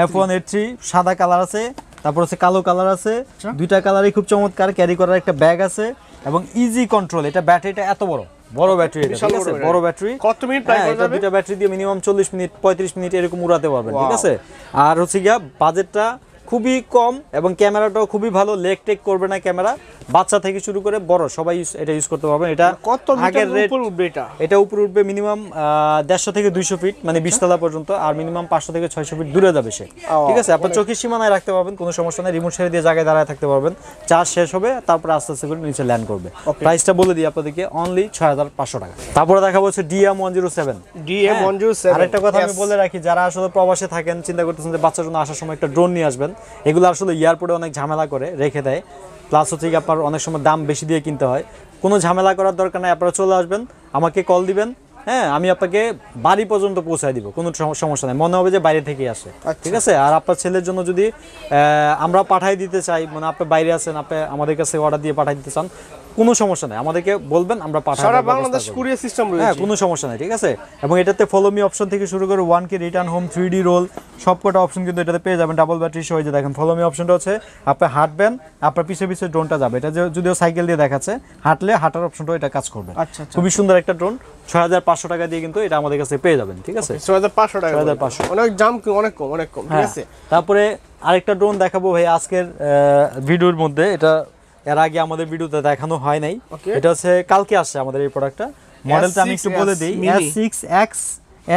F183 সাদা কালার আছে, তারপর হচ্ছে কালো কালার আছে, 2টা কালারই খুব চমৎকার। ক্যারি করার একটা ব্যাগ আছে এবং ইজি কন্ট্রোল। এটা ব্যাটারিটা এত বড় ব্যাটারি, এটা ঠিক আছে, বড় ব্যাটারি। কত মিনিট প্রায় এটা 2টা ব্যাটারি দিয়ে মিনিমাম 40 মিনিট 35 মিনিট এরকম উড়াতে পারবেন, ঠিক আছে। আর হচ্ছে গিয়া বাজেটটা খুবই কম এবং ক্যামেরাটাও খুবই ভালো, লেগ টেক করবে না ক্যামেরা। বাচ্চা থেকে শুরু করে বড় সবাই এটা ইউজ করতে পারবেন। এটা কত আগের রেট, উপর উঠবে এটা? এটা উপরে উঠবে মিনিমাম 150 থেকে 200 ফিট, মানে 20 তলা পর্যন্ত, আর মিনিমাম 500 থেকে 600 ফিট দূরে যাবে সে, ঠিক আছে। আপনার চোখের সীমানায় রাখতে পারবেন, কোনো সমস্যা নেই। রিমোট ছেড়ে দিয়ে জায়গায় দাঁড়ায় থাকতে পারবেন। চার্জ শেষ হবে, তারপর আস্তে আস্তে করে নিচে ল্যান্ড করবে। প্রাইসটা বলে দিই আপনাদেরকে, অনলি 6500 টাকা। তারপরে দেখাবো হচ্ছে DM107। আরেকটা কথা আমি বলে রাখি, যারা আসলে প্রবাসে থাকেন, চিন্তা করতেছেন যে বাচ্চার জন্য আসার সময় একটা ড্রোন নিয়ে আসবেন, এগুলো আসলে এয়ারপোর্টে অনেক ঝামেলা করে রেখে দেয়, প্লাস হচ্ছে কি আপনার অনেক সময় দাম বেশি দিয়ে কিনতে হয়। কোনো ঝামেলা করার দরকার নাই, আপনারা চলে আসবেন, আমাকে কল দিবেন, হ্যাঁ, আমি আপনাকে বাড়ি পর্যন্ত পৌঁছায় দিব, কোনো সমস্যা নাই, মনে হবে যে বাইরে থেকে আসে, ঠিক আছে। আর আপনার ছেলের জন্য যদি আমরা পাঠাই দিতে চাই, মানে আপনি বাইরে আছেন, আপনি আমাদের কাছে অর্ডার দিয়ে পাঠাই দিতে চান, কোনো সমস্যা নাই, আমাদেরকে বলবেন, আমরা পাঠাই দেব, বাংলাদেশ কুরিয়ার সিস্টেম রয়েছে, হ্যাঁ, কোনো সমস্যা নাই, ঠিক আছে। এবং এটাতে ফলো মি অপশন থেকে শুরু করে 1K return home, 3D roll, সবকটা অপশন কিন্তু এটাতে পেয়ে যাবেন। ডাবল ব্যাটারি সহ, যে দেখেন ফলো মি অপশনটা হচ্ছে আপনি হাঁটবেন, আপনার পিছে পিছে ড্রোনটা যাবে। এটা যদিও সাইকেল দিয়ে দেখাচ্ছে, হাঁটলে হাঁটার অপশনটা এটা কাজ করবে। আচ্ছা, খুবই সুন্দর একটা ড্রোন, 6500 টাকা দিয়ে কিন্তু এটা আমাদের কাছে পেয়ে যাবেন, ঠিক আছে। 6500 টাকা, 6500, অনেক দাম, অনেক কম, ঠিক আছে। তারপরে আরেকটা ড্রোন দেখাবো ভাই আজকের ভিডিওর মধ্যে। এটা এর আগে আমাদের ভিডিওতে দেখানো হয় নাই, এটা হচ্ছে কালকে আসছে আমাদের এই প্রোডাক্টটা। মডেলটা আমি একটু বলে দিই,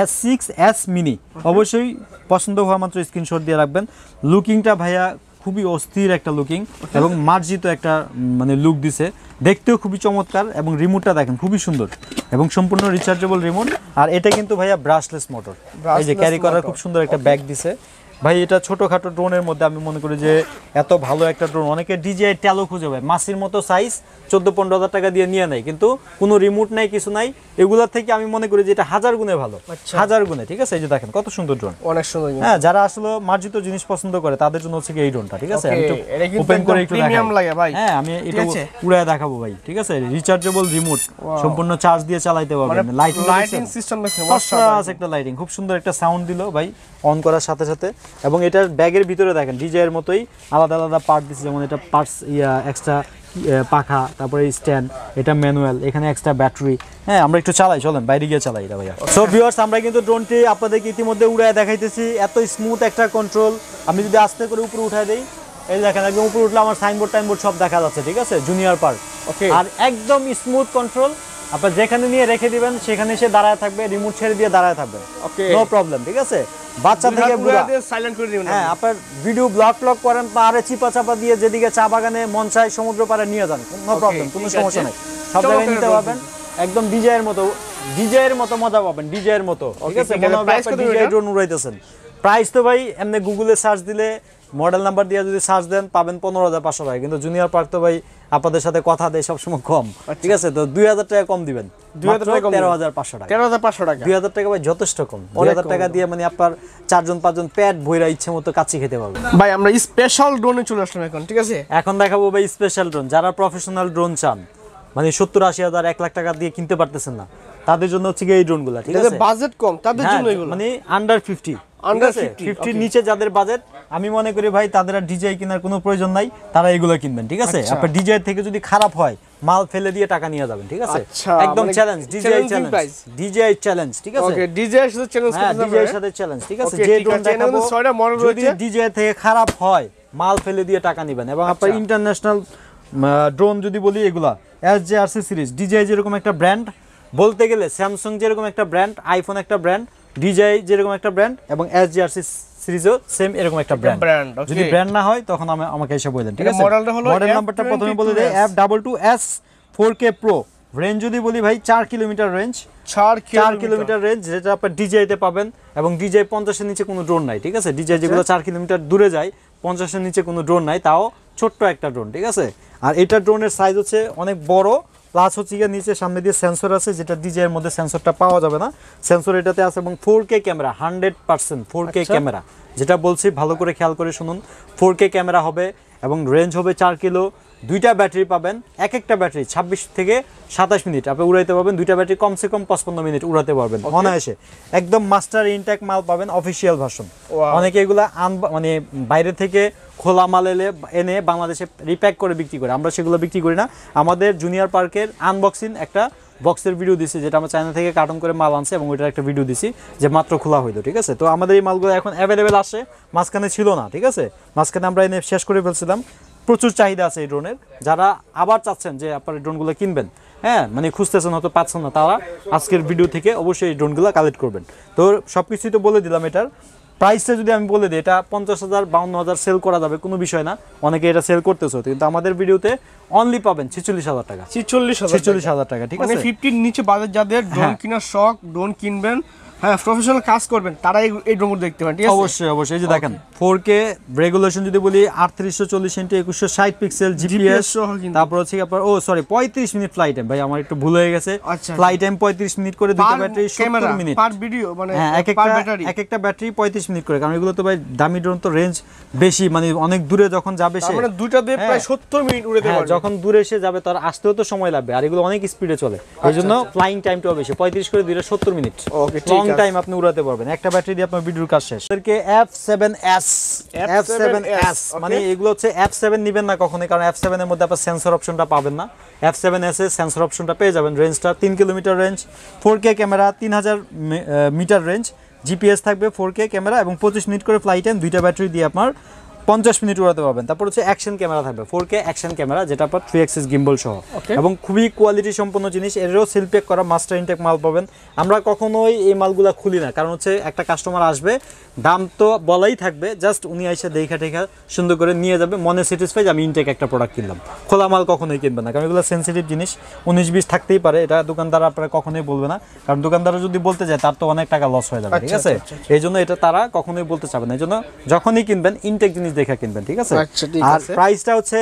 S6S মিনি। অবশ্যই পছন্দ হওয়া মাত্র স্ক্রিনশট দিয়ে রাখবেন। লুকিংটা ভাইয়া খুবই অস্থির একটা লুকিং এবং মার্জিত একটা মানে লুক দিছে, দেখতেও খুবই চমৎকার। এবং রিমোটটা দেখেন খুবই সুন্দর এবং সম্পূর্ণ রিচার্জেবল রিমোট। আর এটা কিন্তু ভাইয়া ব্রাশলেস মোটর, এই যে ক্যারি করার খুব সুন্দর একটা ব্যাগ দিছে ভাই। এটা ছোটখাটো ড্রোনের মধ্যে আমি মনে করি যে এত ভালো একটা ড্রোন, অনেকে DJI ট্যালো খুঁজে ভাই, মাসির মতো সাইজ, 14-15 হাজার টাকা দিয়ে নিয়ে নেয়, কিন্তু কোনো রিমোট নাই, কিছু নাই। এগুলোর থেকে আমি মনে করি যে এটা 1000 গুণে ভালো, 1000 গুণে, ঠিক আছে। এই যে দেখেন কত সুন্দর ড্রোন, অনেক সুন্দর। হ্যাঁ, যারা আসলে মার্জিত জিনিস পছন্দ করে তাদের জন্য হচ্ছে এই ড্রোনটা, ঠিক আছে। আমি একটু ওপেন করে একটু প্রিমিয়াম লাগে ভাই, হ্যাঁ, আমি এটা উড়ায় দেখাবো ভাই, ঠিক আছে। রিচার্জেবল রিমোট, সম্পূর্ণ চার্জ দিয়ে চালাতে পারবেন। লাইটিং সিস্টেম আছে, একটা লাইটিং, খুব সুন্দর একটা সাউন্ড দিল ভাই অন করার সাথে সাথে। এবং এটার ব্যাগের ভিতরে দেখেন DJI এর মতোই আলাদা আলাদা পার্ট দিচ্ছে, যেমন এটা পার্টস এক্সট্রা পাখা, তারপরে স্ট্যান্ড, এটা ম্যানুয়াল, এখানে এক্সট্রা ব্যাটারি। হ্যাঁ, আমরা একটু চালাই, চলেন বাইরে গিয়ে চালাই এটা ভাইয়া। সো ভিউয়ার্স, আমরা কিন্তু ড্রোনটি আপনাদেরকে ইতিমধ্যে উড়ায় দেখাইতেছি। এত স্মুথ একটা কন্ট্রোল। আমি যদি আস্তে করে উপরে উঠাই দেই, এই দেখেন একদম উপরে উঠলে আমার সাইনবোর্ড টাইনবোর্ড সব দেখা যাচ্ছে, ঠিক আছে, জুনিয়র পার্ট। আর একদম স্মুথ কন্ট্রোল, আপনার যেখানে নিয়ে রেখে দিবেন সেখানে এসে দাঁড়ায় থাকবে, রিমোট ছেড়ে দিয়ে দাঁড়ায় থাকবেন, নো প্রবলেম, ঠিক আছে। বাচ্চা থেকে বুড়া, সাইলেন্ট করে দিবেন। হ্যাঁ, আপনার ভিডিও ব্লগ করেন, পাহাড়ে চিপা চাপা দিয়ে যেদিকে চা বাগানে মন চায় সমুদ্র পাড়ে নিয়ে যান, নো প্রবলেম, কোনো সমস্যা নাই, সব জায়গায় নিতে পারবেন। একদম DJI এর মতো মজা পাবেন, DJI এর মতো, ঠিক আছে। মনে হবে আপনি DJI ড্রোন উড়াইতেছেন। প্রাইস তো ভাই এমনি গুগলে সার্চ দিলে, মডেল নাম্বার দিয়ে যদি সার্চ দেন পাবেন 15,500 টাকা, কিন্তু জুনিয়র পার্ক তো ভাই আপনাদের সাথে কথা দেয় সবসময় কম, ঠিক আছে। তো 2000 টাকা কম দিবেন, 13,500 টাকা। 13,500 টাকা, 2000 টাকা ভাই যথেষ্ট কম। 2000 টাকা দিয়ে মানে আপনার 4-5জন পেট ভইরা ইচ্ছে মতো কাচ্চি খেতে পারবেন ভাই। আমরা স্পেশাল ড্রোনে চলে আসলাম এখন, ঠিক আছে। এখন দেখাবো ভাই স্পেশাল ড্রোন। যারা প্রফেশনাল ড্রোন চান, মানে 70-80 হাজার 1 লাখ টাকা দিয়ে কিনতে পারতেছেন না, তাদের জন্য হচ্ছে এই ড্রোনগুলো, ঠিক আছে? বাজেট কম তাদের হ্যাঁ, জন্য এগুলো মানে আন্ডার 50, Under 50 নিচে যাদের বাজেট, আমি মনে করি ভাই তাদের আর ডিজাই কেনার কোনো প্রয়োজন নাই, তারা এগুলো কিনবেন, ঠিক আছে? আপনার ডিজাই থেকে যদি খারাপ হয় মাল ফেলে দিয়ে টাকা নিয়ে যাবেন, ঠিক আছে? একদম চ্যালেঞ্জ, ডিজাই চ্যালেঞ্জ, ডিজাই চ্যালেঞ্জ, ঠিক আছে? ওকে ডিজাইয়ের সাথে চ্যালেঞ্জ হ্যাঁ, করতে ডিজাইয়ের সাথে চ্যালেঞ্জ, ঠিক আছে? Okay, যে ঠিক ড্রোন আছে, এখানে দেখাবো কিন্তু 6টা মডেল যদি রয়েছে। ডিজাই থেকে খারাপ হয় মাল ফেলে দিয়ে টাকা নেবেন। এবং আপনার ইন্টারন্যাশনাল ড্রোন যদি বলি, এগুলা SJRC সিরিজ, ডিজাই যেরকম একটা ব্র্যান্ড, বলতে গেলে স্যামসাং যেরকম একটা ব্র্যান্ড, আইফোন একটা ব্র্যান্ড, ডিজাই যেরকম একটা ব্র্যান্ড, এবং SJRC সিরিজও সেম এরকম একটা ব্র্যান্ড। যদি ব্র্যান্ড না হয় তখন আমাকে এসে বলেন, ঠিক আছে? মডেল নাম্বারটা প্রথমে বলে দেই, F22S 4K Pro। রেঞ্জ যদি বলি ভাই 4 কিলোমিটার রেঞ্জ, 4 কিলোমিটার রেঞ্জ, যেটা আপনার ডিজাইতে পাবেন। এবং ডিজাই 50-এর নিচে কোনো ড্রোন নাই, ঠিক আছে? ডিজাই যেগুলো 4 কিলোমিটার দূরে যায়, 50-এর নিচে কোনো ড্রোন নাই, তাও ছোট্ট একটা ড্রোন, ঠিক আছে? আর এটা ড্রোনের সাইজ হচ্ছে অনেক বড়, প্লাস হচ্ছে গিয়ে নিচে সামনে দিয়ে সেন্সর আছে, যেটা ডিজাইয়ের মধ্যে সেন্সরটা পাওয়া যাবে না, সেন্সর এটাতে আছে। এবং 4K ক্যামেরা, 100% 4K ক্যামেরা, যেটা বলছি ভালো করে খেয়াল করে শুনুন। 4K ক্যামেরা হবে এবং রেঞ্জ হবে 4 কিলো। দুইটা ব্যাটারি পাবেন, এক একটা ব্যাটারি 26 থেকে 27 মিনিট আপনি উড়াইতে পারবেন। দুইটা ব্যাটারি কমসে কম 55 মিনিট উড়াতে পারবেন অনায়াসে। একদম মাস্টার ইনটেক মাল পাবেন, অফিসিয়াল ভার্সন। অনেকে এগুলা মানে বাইরে থেকে খোলা মাল এনে বাংলাদেশে রিপ্যাক করে বিক্রি করে, আমরা সেগুলো বিক্রি করি না। আমাদের জুনিয়র পার্কের আনবক্সিং একটা বক্সের ভিডিও দিছি, যেটা আমরা চায়না থেকে কার্টন করে মাল আনছে, এবং ওইটার একটা ভিডিও দিছি যে মাত্র খোলা হইলো, ঠিক আছে? তো আমাদের এই মালগুলো এখন অ্যাভেলেবেল আসে, মাঝখানে ছিল না, ঠিক আছে? মাঝখানে আমরা এনে শেষ করে ফেলছিলাম। প্রচুর চাহিদা আছে এই ড্রোনের। যারা আবার চাচ্ছেন যে আপনারা ড্রোনগুলো কিনবেন, হ্যাঁ, মানে খুঁজতেছেন হয়তো পাচ্ছেন না, তারা আজকের ভিডিও থেকে অবশ্যই এই ড্রোনগুলো কালেক্ট করবেন। তো সব কিছুই তো বলে দিলাম। এটার প্রাইসটা যদি আমি বলে দিই, এটা 50,000 52,000 সেল করা যাবে, কোনো বিষয় না। অনেকে এটা সেল করতেছে, কিন্তু আমাদের ভিডিওতে অনলি পাবেন 46,000 টাকা। 46,000 টাকা, ঠিক আছে? মানে 50 নিচে বাজেট যাদের ড্রোন কেনার শখ, ড্রোন কিনবেন, হ্যাঁ, প্রফেশনাল কাজ করবেন, তারা এই ড্রোন দেখতে পারেন, ঠিক আছে? অবশ্যই অবশ্যই। এই যে দেখেন 4K রেগুলেশন যদি বলি 3840x2160 পিক্সেল, জিপিএস, তারপর হচ্ছে আপনার 35 মিনিট ফ্লাইট টাইম। ভাই আমার একটু ভুল হয়ে গেছে, ফ্লাইট টাইম 35 মিনিট করে, দুটো ব্যাটারি 70 মিনিট পার ভিডিও, মানে এক একটা ব্যাটারি 35 মিনিট করে। কারণ এগুলো তো ভাই দামি ড্রোন, তো রেঞ্জ বেশি, মানে অনেক দূরে যখন যাবে সে, মানে দুইটা দিয়ে প্রায় 70 মিনিট উড়াতে পারবে। যখন দূরে এসে যাবে তার আসতেও তো সময় লাগবে, আর এগুলো অনেক স্পিডে চলে, এইজন্য ফ্লাইং টাইমটাও বেশি। 35 করে দিলে 70 মিনিট লং টাইম আপনি উড়াতে পারবেন। একটা ব্যাটারি দিয়ে আপনার ভিডিওর কাজ শেষ। এদেরকে F7S, মানে এগুলো হচ্ছে F7 নেবেন না কখনোই, কারণ F7 এর মধ্যে আপনার সেন্সর অপশনটা পাবেন না। F7S এর সেন্সর অপশনটা পেয়ে যাবেন। রেঞ্জটা 3 kilometre range, 4K camera, 3000 metre range, GPS থাকবে, 4K ক্যামেরা, এবং 25 মিনিট করে ফ্লাইট টাইম। দুইটা ব্যাটারি দিয়ে আপনার 50 মিনিট উড়াতে পারবেন। তারপর হচ্ছে অ্যাকশন ক্যামেরা থাকবে, 4K অ্যাকশন ক্যামেরা, যেটা আপনার 3 অ্যাক্সিস গিম্বল সহ, এবং খুবই কোয়ালিটি সম্পন্ন জিনিস। এরও সিল প্যাক করা মাস্টার ইনটেক মাল পাবেন। আমরা কখনোই এই মালগুলা খুলি না, কারণ হচ্ছে একটা কাস্টমার আসবে, দাম তো বলাই থাকবে, জাস্ট উনি এসে দেখা সুন্দর করে নিয়ে যাবে, মনে স্যাটিসফাইড আমি ইনটেক একটা প্রোডাক্ট কিনলাম। খোলা মাল কখনোই কিনবে না, কারণ এগুলো সেন্সিটিভ জিনিস, 19-20 থাকতেই পারে। এটা দোকানদার আপনারা কখনোই বলবে না, কারণ দোকানদার যদি বলতে যায় তার তো অনেক টাকা লস হয়ে যাবে, ঠিক আছে? এই জন্য এটা তারা কখনোই বলতে চাবে না। এই জন্য যখনই কিনবেন ইনটেক জিনিস দেখে কিনবেন, ঠিক আছে? আর প্রাইসটা হচ্ছে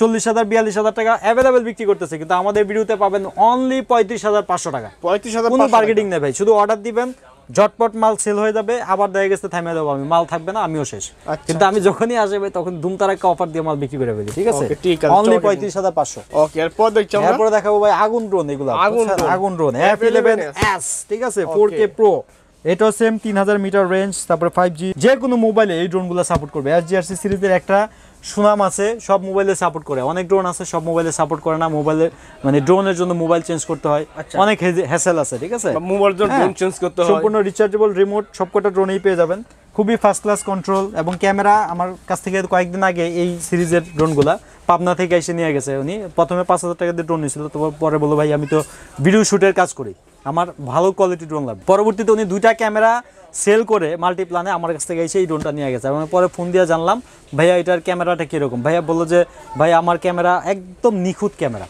40,000 42,000 টাকা অ্যাভেলেবেল বিক্রি করতেছে, কিন্তু আমাদের ভিডিওতে পাবেন অনলি 35,500 টাকা। 35,000, কোনো বার্গেনিং নেই ভাই, শুধু অর্ডার দিবেন, ঝটপট মাল সেল হয়ে যাবে, আবার দেখা গেছে থামিয়ে দেবো আমি, মাল থাকবে না, আমিও শেষ। কিন্তু আমি যখনই আসবে তখন ধুমতারাক্কা অফার দিয়ে মাল বিক্রি করে ফেলি, ঠিক আছে? অনলি 35,500। ওকে, এরপর দেখাবো ভাই আগুন ড্রোন। এগুলো আগুন ড্রোন F11S, ঠিক আছে? 4K Pro, এটাও সেম 3000 মিটার রেঞ্জ। তারপরে 5G যে কোনো মোবাইলে এই ড্রোনগুলো সাপোর্ট করবে। SJRC সিরিজের একটা সুনাম আছে, সব মোবাইলে সাপোর্ট করে। অনেক ড্রোন আছে সব মোবাইলে সাপোর্ট করে না, মোবাইলে মানে ড্রোনের জন্য মোবাইল চেঞ্জ করতে হয়, অনেক হ্যাসেল আছে, ঠিক আছে? মোবাইল ড্রোন চেঞ্জ করতে হয়, সম্পূর্ণ রিচার্জেবল রিমোট, সবকটা ড্রোনেই পেয়ে যাবেন। খুবই ফার্স্ট ক্লাস কন্ট্রোল এবং ক্যামেরা। আমার কাছ থেকে কয়েকদিন আগে এই সিরিজের ড্রোনগুলা পাবনা থেকে এসে নিয়ে গেছে উনি। প্রথমে 5,000 টাকা দিয়ে ড্রোন নিয়েছিল, তো পরে বললো ভাই আমি তো ভিডিও শুটের কাজ করি, আমার ভালো কোয়ালিটি ড্রোন লাগবে। পরবর্তীতে উনি 2টা ক্যামেরা সেল করে মাল্টিপ্লানে আমার কাছ থেকে এসে এই ড্রোনটা নিয়ে গেছে। এবং পরে ফোন দিয়ে জানলাম ভাইয়া এটার ক্যামেরাটা কিরকম। ভাইয়া বললো যে ভাই আমার ক্যামেরা একদম নিখুঁত ক্যামেরা,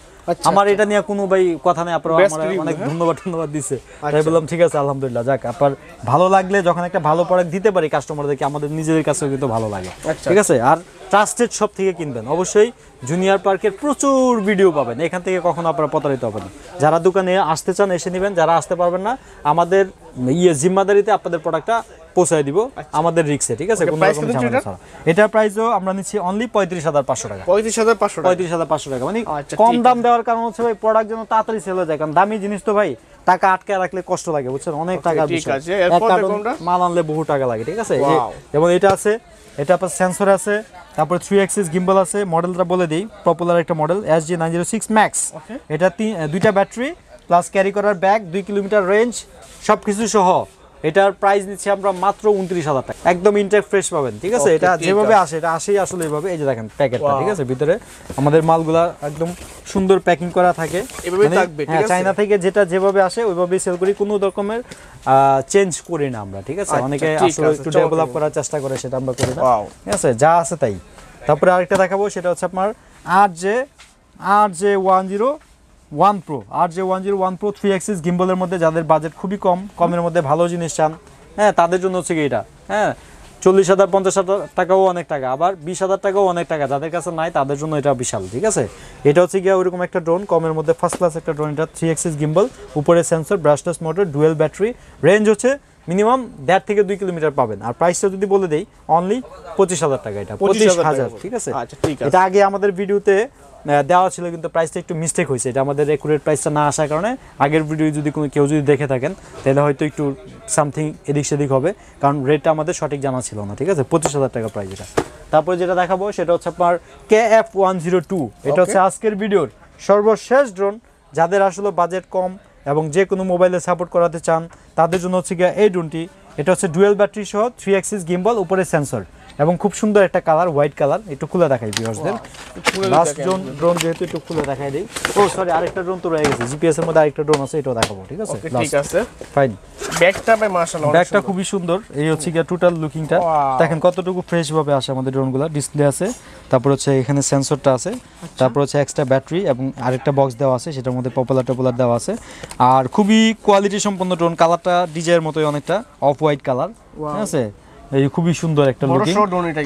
আমার এটা নিয়ে কোনো ভাই কথা নেই, আপনারা আমার অনেক ধন্যবাদ দিছে। তাই বললাম ঠিক আছে আলহামদুলিল্লাহ, যাক আপনার ভালো লাগলে যখন একটা ভালো প্রোডাক্ট দিতে পারি কাস্টমারদেরকে, আমাদের নিজেদের কাছেও কিন্তু ভালো লাগে, ঠিক আছে? আর ট্রাস্টেড শপ থেকে কিনবেন অবশ্যই। জুনিয়র পার্কের প্রচুর ভিডিও পাবেন, এখান থেকে কখনো আপনারা প্রতারিত হবেন। যারা দোকানে আসতে চান এসে নেবেন, যারা আসতে পারবেন না আমাদের জিম্মাদারিতে আপনাদের প্রোডাক্টটা পৌঁছায় দিব আমাদের রিক্সে, ঠিক আছে, কোনো রকম ঝামেলা ছাড়া। এটার প্রাইসও আমরা নিচ্ছি অনলি 35,500 টাকা। 35,500 টাকা, মানে কম দাম দেওয়ার কারণ হচ্ছে ভাই প্রোডাক্ট যেন তাড়াতাড়ি সেল হয়ে যায়, কারণ দামি জিনিস তো ভাই টাকা আটকে রাখলে কষ্ট লাগে, বুঝছেন, অনেক টাকা বিষয়। এক কার্টন মাল আনলে বহু টাকা লাগে, ঠিক আছে। যেমন এটা আছে, এটা আপনার সেন্সর আছে, তারপর 3 অ্যাক্সিস গিম্বল আছে। মডেলটা বলে দিই, পপুলার একটা মডেল SG906 Max। এটা দুইটা ব্যাটারি প্লাস ক্যারি করার ব্যাগ, 2 কিলোমিটার রেঞ্জ, সবকিছু সহ এটার প্রাইস দিচ্ছি আমরা মাত্র 29,000 টাকা। একদম ইনটেক ফ্রেশ পাবেন, ঠিক আছে। এটা যেভাবে আসে এটা আসেই আসলে এইভাবে, এই যে দেখেন প্যাকেটটা, ঠিক আছে। ভিতরে আমাদের মালগুলা একদম সুন্দর প্যাকিং করা থাকে, হ্যাঁ, চায়না থেকে যেটা যেভাবে আসে ওইভাবেই সেল করি, কোনো রকমের চেঞ্জ করি না আমরা, ঠিক আছে। অনেকে আসলে একটু ডেভেলপ করার চেষ্টা করে, সেটা আমরা করি না, ঠিক আছে, যা আছে তাই। তারপরে আরেকটা দেখাবো, সেটা হচ্ছে আপনার RJ101 Pro। RJ101 Pro 3 Axis গিম্বলের মধ্যে যাদের বাজেট খুবই কমের মধ্যে ভালো জিনিস চান, হ্যাঁ, তাদের জন্য হচ্ছে কি এটা, হ্যাঁ, 40,000 50,000 টাকাও অনেক টাকা, আবার 20,000 টাকাও অনেক টাকা, যাদের কাছে নাই তাদের জন্য এটা বিশাল, ঠিক আছে। এটা হচ্ছে গিয়ে ওইরকম একটা ড্রোন, কমের মধ্যে ফার্স্ট ক্লাস একটা ড্রোন। এটা 3 অ্যাক্সিস গিম্বল, উপরে sensor, brushless motor, dual battery, range হচ্ছে মিনিমাম 1.5 থেকে 2 কিলোমিটার পাবেন। আর প্রাইসটা যদি বলে দেই, অনলি 25,000 টাকা। এটা 25,000, ঠিক আছে। এটা আগে আমাদের ভিডিওতে দেওয়া ছিল, কিন্তু প্রাইসটা একটু মিস্টেক হয়েছে, এটা আমাদের একুরেট প্রাইসটা না আসার কারণে। আগের ভিডিও যদি কেউ যদি দেখে থাকেন তাহলে হয়তো একটু সামথিং এদিক সেদিক হবে, কারণ রেটটা আমাদের সঠিক জানা ছিল না, ঠিক আছে। 25,000 টাকা প্রাইস এটা। তারপরে যেটা দেখাবো সেটা হচ্ছে আপনার KF102। এটা হচ্ছে আজকের ভিডিওর সর্বশেষ ড্রোন। যাদের আসলে বাজেট কম এবং যে কোনো মোবাইলে সাপোর্ট করাতে চান তাদের জন্য হচ্ছে গিয়ে এই ড্রোনটি। এটা হচ্ছে ডুয়েল ব্যাটারি সহ 3 অ্যাক্সিস গিম্বল, উপরে সেন্সর, এবং খুব সুন্দর একটা কালার, হোয়াইট কালার। একটু খুলে দেখাই ভিউয়ার্সদের, লাস্ট ড্রোন যেহেতু একটু খুলে দেখাই দিই। ও সরি, আরেকটা ড্রোন তো রয়ে গেছে, জিপিএস এর মধ্যে আরেকটা ড্রোন আছে, এটাও দেখাবো, ঠিক আছে। ঠিক আছে, ফাইন। ব্যাগটা ভাই মাশাআল্লাহ, ব্যাগটা খুবই সুন্দর। এই হচ্ছে গিয়ে টোটাল লুকিংটা, দেখেন কতটুকু ফ্রেশ ভাবে আসে আমাদের ড্রোনগুলো। ডিসপ্লে আছে, তারপর হচ্ছে এখানে সেন্সরটা আছে, তারপর হচ্ছে এক্সট্রা ব্যাটারি এবং আরেকটা বক্স দেওয়া আছে, সেটার মধ্যে পপুলার দেওয়া আছে। আর খুবই কোয়ালিটি সম্পন্ন ড্রোন। কালারটা ডিজাইনের মতোই অনেকটা অফ হোয়াইট কালার, ঠিক আছে। এই খুবই সুন্দর একটা লুকিং।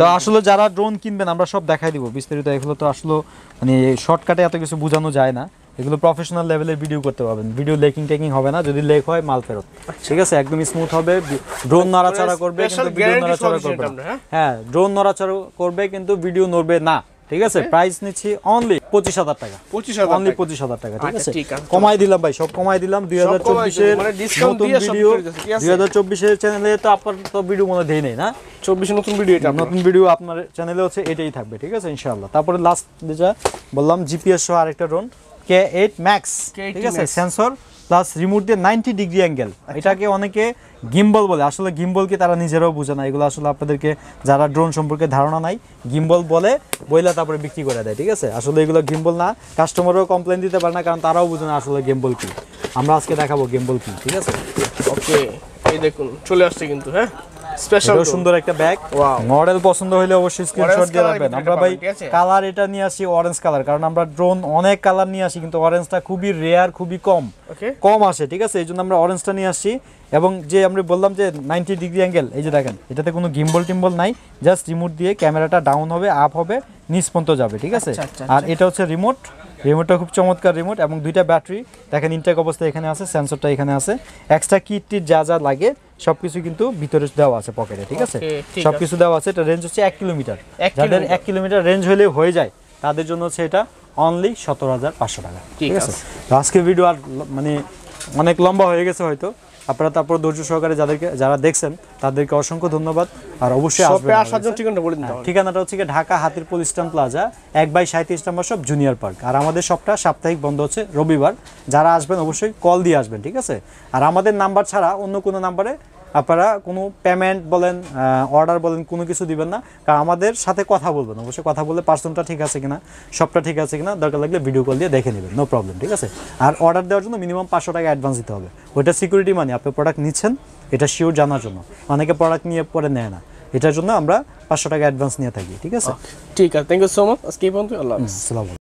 তো আসলে যারা ড্রোন কিনবেন আমরা সব দেখাই দিব বিস্তারিত। এগুলো তো আসলে মানে শর্টকাটে এত কিছু বোঝানো যায় না, এগুলো প্রফেশনাল লেভেলের ভিডিও করতে পারবেন। ভিডিও টেকিং হবে না, যদি লেক হয় মাল ফেরত, ঠিক আছে। একদম স্মুথ হবে, ড্রোন নড়াচড়া করবে কিন্তু ভিডিও নড়াচড়া করবে না, হ্যাঁ, ড্রোন নড়াচড়া করবে কিন্তু ভিডিও নড়বে না, ঠিক আছে। প্রাইস নিচ্ছি অনলি 25,000 টাকা, অনলি 25,000 টাকা, ঠিক আছে। কমাই দিলাম ভাই, সব কমাই দিলাম। 2024 এর নতুন ভিডিও, 2024 এর চ্যানেলে তো আপনার তো ভিডিও মনে দেই নাই না, 24 নতুন ভিডিও, এটা নতুন ভিডিও আপনার চ্যানেলে হচ্ছে এটাই থাকবে, ঠিক আছে, ইনশাআল্লাহ। তারপরে লাস্ট যেটা বললাম, জিপিএস সহ আরেকটা ড্রোন K8 Max, ঠিক আছে। সেন্সর প্লাস রিমোট দিয়ে 90 ডিগ্রি অ্যাঙ্গেল। এটাকে অনেকে গিম্বল বলে, আসলে গিম্বল কি তারা নিজেরাও বুঝে না। এগুলো আসলে আপনাদেরকে যারা ড্রোন সম্পর্কে ধারণা নাই, গিম্বল বইলা তারপরে বিক্রি করে দেয়, ঠিক আছে। আসলে এগুলো গিম্বল না, কাস্টমারও কমপ্লেন দিতে পারে না, কারণ তারাও বুঝে না আসলে গিম্বল কি। আমরা আজকে দেখাবো গিম্বল কি, ঠিক আছে। ওকে, এই দেখুন চলে আসছে কিন্তু, হ্যাঁ, স্পেশাল সুন্দর একটা ব্যাগ। মডেল পছন্দ হলে অবশ্যই স্ক্রিনশট দিয়ে রাখবেন। আমরা ভাই কালার এটা নিয়ে আসি অরেঞ্জ কালার, কারণ আমরা ড্রোন অনেক কালার নিয়ে আসি, কিন্তু অরেঞ্জটা খুবই রেয়ার, খুবই কম আসে, ঠিক আছে। এই জন্য আমরা অরেঞ্জটা নিয়ে আসছি। এবং যে আমরা বললাম যে 90 ডিগ্রি অ্যাঙ্গেল, এই যে দেখেন, এটাতে কোনো গিম্বল টিম্বল নাই, জাস্ট রিমোট দিয়ে ক্যামেরাটা ডাউন হবে, আপ হবে, নিচ পর্যন্ত যাবে, ঠিক আছে। আর এটা হচ্ছে রিমোটটা খুব চমৎকার রিমোট, এবং দুইটা ব্যাটারি দেখেন ইনটেক অবস্থায় এখানে আছে, সেন্সরটা এখানে আছে, এক্সট্রা কিট যা যা লাগে সবকিছু কিন্তু ভিতরে দেওয়া আছে পকেটে, ঠিক আছে। সবকিছু দেওয়া আছে। এটা রেঞ্জ হচ্ছে 1 কিলোমিটার। যাদের 1 কিলোমিটার রেঞ্জ হলে হয়ে যায় তাদের জন্য হচ্ছে এটা অনলি 17,500 টাকা, ঠিক আছে। তো আজকের ভিডিও আর মানে অনেক লম্বা হয়ে গেছে হয়তো, আপনারা তারপর ধৈর্য সহকারে যারা দেখছেন তাদেরকে অসংখ্য ধন্যবাদ। আর অবশ্যই আসবেন। ঠিকানাটা হচ্ছে ঢাকা হাতিরপুল স্ট্যান্ড প্লাজা 1/37 নম্বর শপ, জুনিয়র পার্ক। আর আমাদের শপটা সাপ্তাহিক বন্ধ হচ্ছে রবিবার। যারা আসবেন অবশ্যই কল দিয়ে আসবেন, ঠিক আছে। আর আমাদের নাম্বার ছাড়া অন্য কোনো নাম্বারে আপনারা কোনো পেমেন্ট বলেন, অর্ডার বলেন, কোনো কিছু দিবেন না, কারণ আমাদের সাথে কথা বলবেন। অবশ্যই কথা বলে পার্সনটা ঠিক আছে কিনা, সবটা ঠিক আছে কিনা, দরকার লাগলে ভিডিও কল দিয়ে দেখে নেবেন, নো প্রবলেম, ঠিক আছে। আর অর্ডার দেওয়ার জন্য মিনিমাম 500 টাকা অ্যাডভান্স দিতে হবে। ওইটা সিকিউরিটি মানি, আপনি প্রোডাক্ট নিচ্ছেন এটা শিওর জানার জন্য। অনেকে প্রোডাক্ট নিয়ে পরে নেয় না, এটার জন্য আমরা 500 টাকা অ্যাডভান্স নিয়ে থাকি, ঠিক আছে। ঠিক আছে, থ্যাংক ইউ সো মাচ। আজকে এই পর্যন্ত, আল্লাহ হাফেজ।